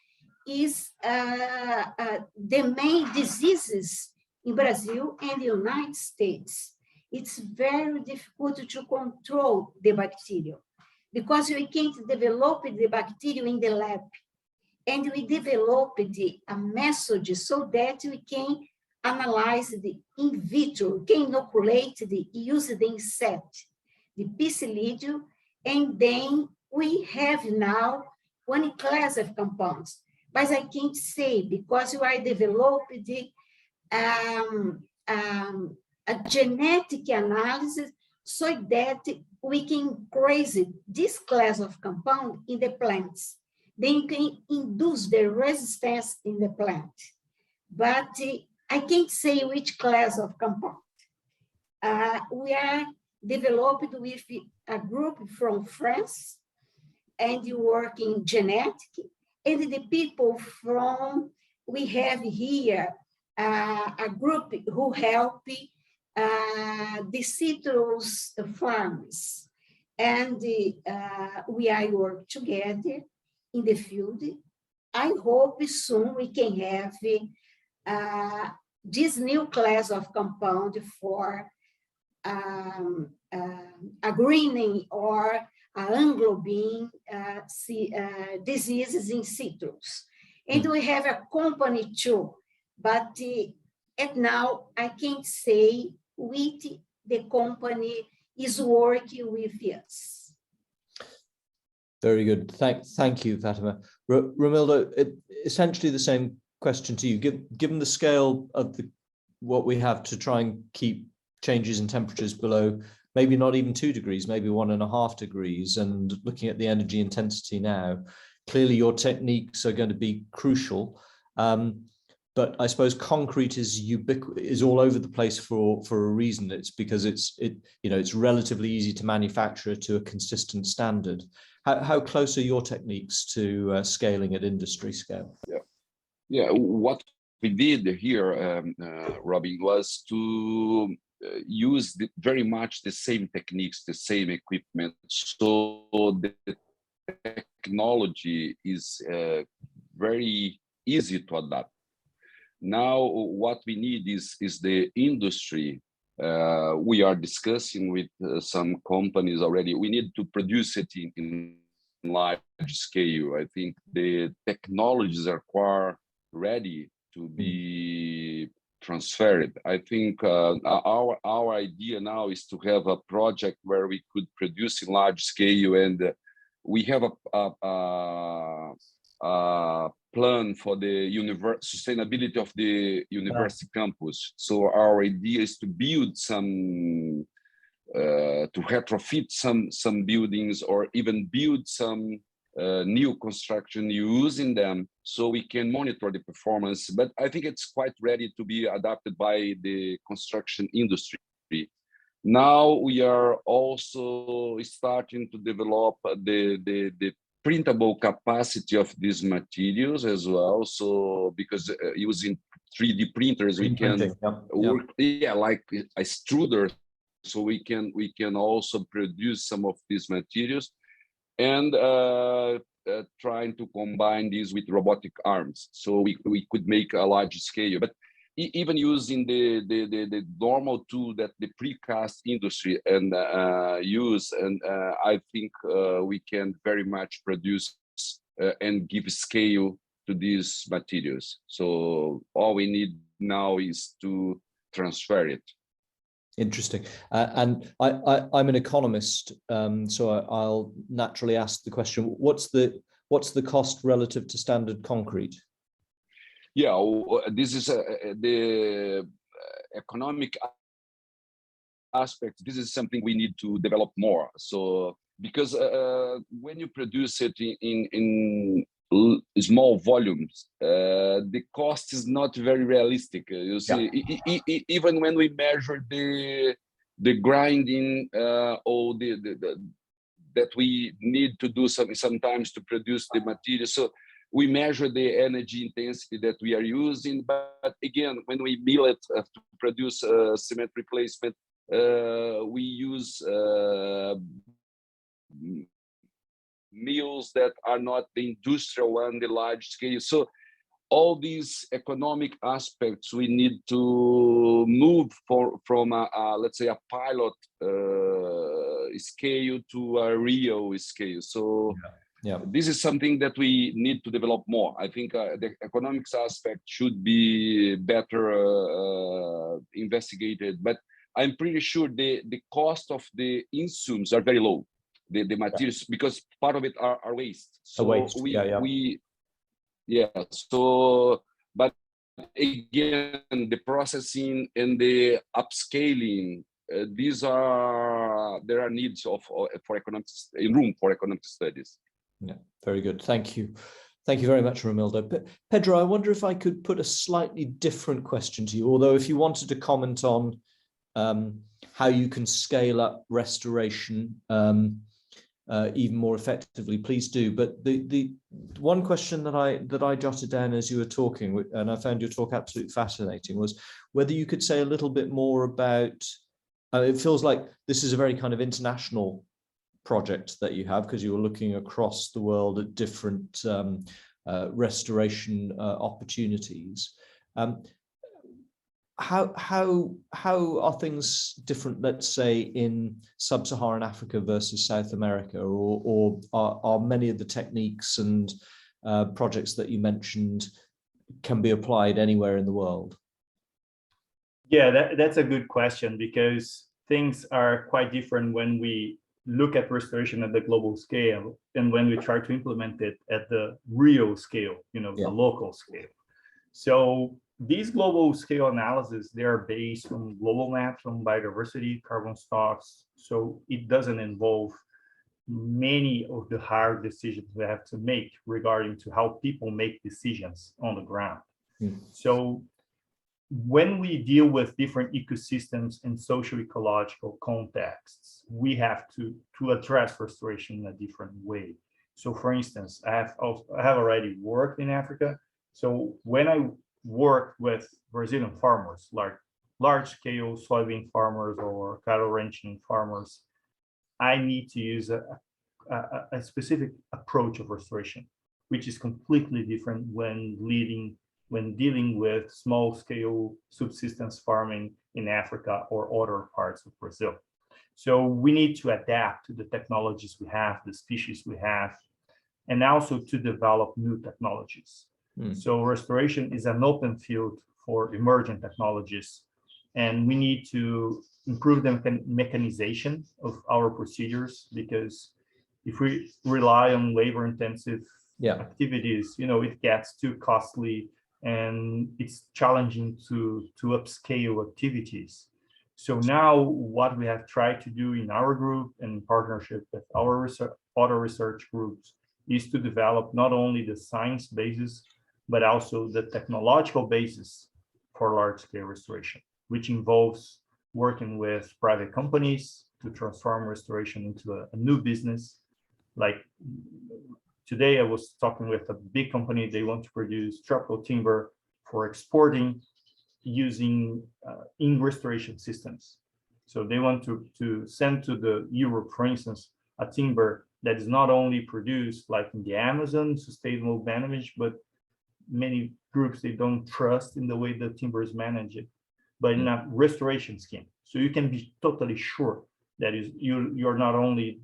is the main diseases in Brazil and the United States. It's very difficult to control the bacterial because we can't develop the bacteria in the lab. And we developed a method so that we can analyze the in vitro, can inoculate use the insect, the Picidium, and then we have now one class of compounds. But I can't say because we are developing a genetic analysis so that we can increase this class of compound in the plants. Then can induce the resistance in the plant. But I can't say which class of compound. We are developed with a group from France, and you work in genetic, and the people from, we have here a group who help the citrus farms, and we are work together in the field. I hope soon we can have this new class of compound for a greening or a anglobin diseases in citrus. And we have a company too, but at now I can't say which the company is working with us. Very good. Thank you, Fatima. Ramilo, essentially the same question to you. Given the scale of what we have to try and keep changes in temperatures below, maybe not even 2 degrees, maybe 1.5 degrees, and looking at the energy intensity now, clearly your techniques are going to be crucial. But I suppose concrete is all over the place for a reason. It's because it's relatively easy to manufacture to a consistent standard. How close are your techniques to scaling at industry scale? Yeah. What we did here, Robin, was to use very much the same techniques, the same equipment. So the technology is very easy to adapt. Now, what we need is the industry. We are discussing with some companies already. We need to produce it in large scale. I think the technologies are quite ready to be transferred. I think our idea now is to have a project where we could produce in large scale, and we have a plan for the sustainability of the university campus. So our idea is to build some, to retrofit some buildings, or even build some new construction using them, so we can monitor the performance. But I think it's quite ready to be adapted by the construction industry. Now we are also starting to develop the printable capacity of these materials as well. So because using 3D printers, we can work, like a extruder, so we can also produce some of these materials, and trying to combine these with robotic arms, so we could make a large scale. But even using the normal tool that the precast industry and use, and I think we can very much produce and give scale to these materials. So all we need now is to transfer it. Interesting. And I'm an economist, so I'll naturally ask the question: what's the cost relative to standard concrete? Yeah, this is the economic aspect. This is something we need to develop more. So because when you produce it in small volumes, the cost is not very realistic. You see, even when we measure the grinding or that we need to do sometimes to produce the material. So we measure the energy intensity that we are using, but again, when we mill it to produce cement replacement, we use mills that are not the industrial one, the large scale. So all these economic aspects we need to move from let's say a pilot scale to a real scale. So this is something that we need to develop more. I think the economics aspect should be better investigated, but I'm pretty sure the cost of the insumes are very low, the materials, because part of it are waste. So so, but again, the processing and the upscaling, there are needs for economics, room for economic studies. Yeah, very good. Thank you. Thank you very much, Ramilo. Pedro, I wonder if I could put a slightly different question to you, although if you wanted to comment on how you can scale up restoration even more effectively, please do. But the one question that I jotted down as you were talking, and I found your talk absolutely fascinating, was whether you could say a little bit more about, it feels like this is a very kind of international project that you have, because you were looking across the world at different restoration opportunities. How are things different, let's say, in sub-Saharan Africa versus South America, or are many of the techniques and projects that you mentioned can be applied anywhere in the world? Yeah, that's a good question, because things are quite different when we look at restoration at the global scale and when we try to implement it at the real scale, the local scale. So these global scale analyses, they are based on global maps on biodiversity, carbon stocks. So it doesn't involve many of the hard decisions we have to make regarding to how people make decisions on the ground. So when we deal with different ecosystems and social ecological contexts, we have to address restoration in a different way. So for instance, I have already worked in Africa. So when I work with Brazilian farmers, like large scale soybean farmers or cattle ranching farmers, I need to use a specific approach of restoration, which is completely different when dealing with small scale subsistence farming in Africa or other parts of Brazil. So we need to adapt to the technologies we have, the species we have, and also to develop new technologies. So restoration is an open field for emerging technologies, and we need to improve the mechanization of our procedures, because if we rely on labor intensive activities, it gets too costly and it's challenging to upscale activities. So now what we have tried to do in our group and in partnership with our other research groups is to develop not only the science basis, but also the technological basis for large-scale restoration, which involves working with private companies to transform restoration into a new business. Like today, I was talking with a big company. They want to produce tropical timber for exporting using in restoration systems. So they want to send to the Europe, for instance, a timber that is not only produced like in the Amazon, sustainable management, but many groups, they don't trust in the way the timber is managed, but in a restoration scheme. So you can be totally sure that you're not only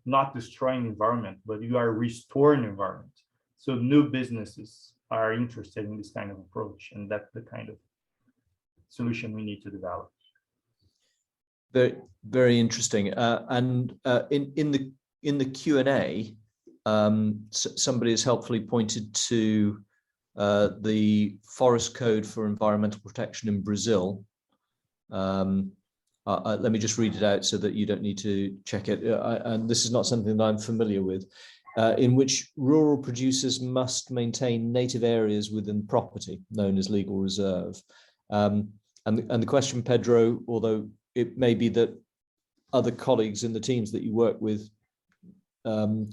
not destroying the environment, but you are restoring the environment. So new businesses are interested in this kind of approach, and that's the kind of solution we need to develop. Very, very interesting. And in the Q&A, somebody has helpfully pointed to the Forest Code for Environmental Protection in Brazil. Let me just read it out so that you don't need to check it. And this is not something that I'm familiar with, in which rural producers must maintain native areas within property, known as legal reserve. And the question, Pedro, although it may be that other colleagues in the teams that you work with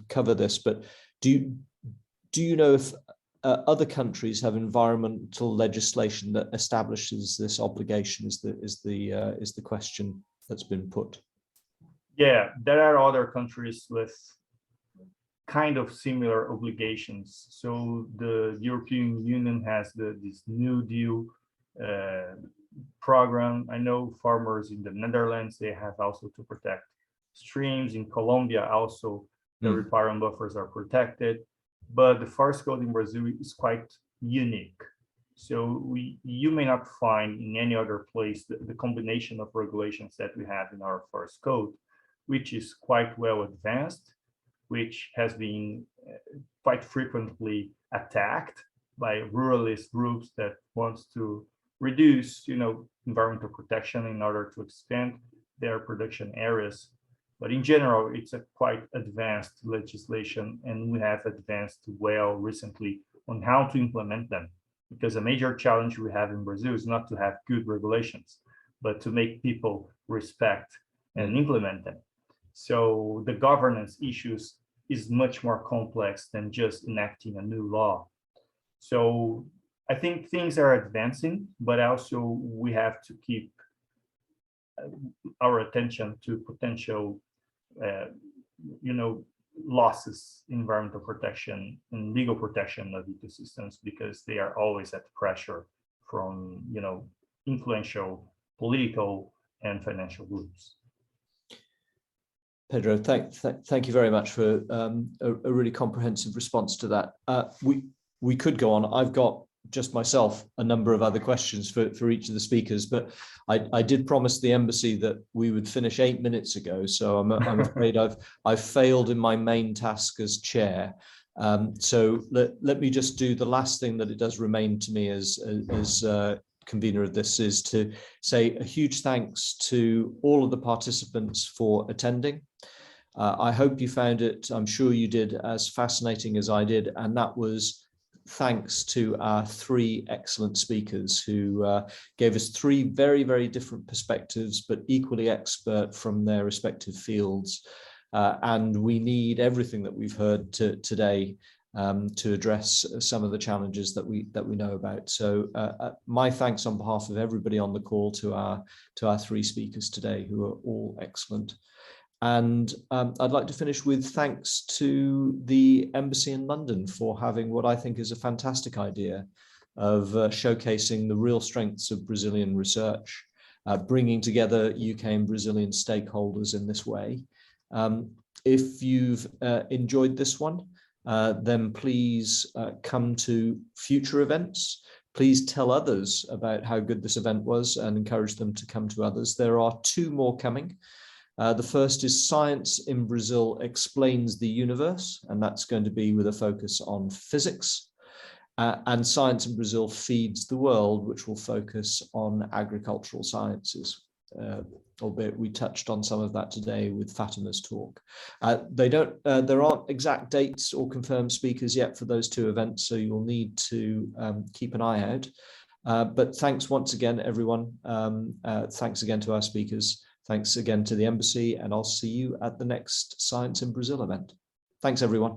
cover this, but do you know if other countries have environmental legislation that establishes this obligation? Is the question that's been put? Yeah, there are other countries with kind of similar obligations. So the European Union has this New Deal program. I know farmers in the Netherlands, they have also to protect streams. In Colombia also, the riparian buffers are protected. But the forest code in Brazil is quite unique. So you may not find in any other place the combination of regulations that we have in our forest code, which is quite well advanced, which has been quite frequently attacked by ruralist groups that wants to reduce, environmental protection in order to expand their production areas. But in general, it's a quite advanced legislation, and we have advanced well recently on how to implement them. Because a major challenge we have in Brazil is not to have good regulations, but to make people respect and implement them. So the governance issues is much more complex than just enacting a new law. So I think things are advancing, but also we have to keep our attention to potential losses in environmental protection and legal protection of ecosystems, because they are always at pressure from influential political and financial groups. Pedro, thank you very much for a really comprehensive response to that. We could go on. I've got just myself a number of other questions for each of the speakers, but I did promise the embassy that we would finish 8 minutes ago, so I'm afraid I've failed in my main task as chair. So let me just do the last thing that it does remain to me as convener of this, is to say a huge thanks to all of the participants for attending. I hope you found it, I'm sure you did, as fascinating as I did, and that was thanks to our 3 excellent speakers who gave us 3 very, very different perspectives, but equally expert from their respective fields. And we need everything that we've heard today to address some of the challenges that we know about. So my thanks on behalf of everybody on the call to our 3 speakers today, who are all excellent. And I'd like to finish with thanks to the Embassy in London for having what I think is a fantastic idea of showcasing the real strengths of Brazilian research, bringing together UK and Brazilian stakeholders in this way. If you've enjoyed this one, then please come to future events. Please tell others about how good this event was and encourage them to come to others. There are 2 more coming. The first is Science in Brazil Explains the Universe, and that's going to be with a focus on physics. And Science in Brazil Feeds the World, which will focus on agricultural sciences. Albeit we touched on some of that today with Fatima's talk. There aren't exact dates or confirmed speakers yet for those 2 events, so you'll need to keep an eye out. But thanks once again, everyone. Thanks again to our speakers. Thanks again to the embassy, and I'll see you at the next Science in Brazil event. Thanks, everyone.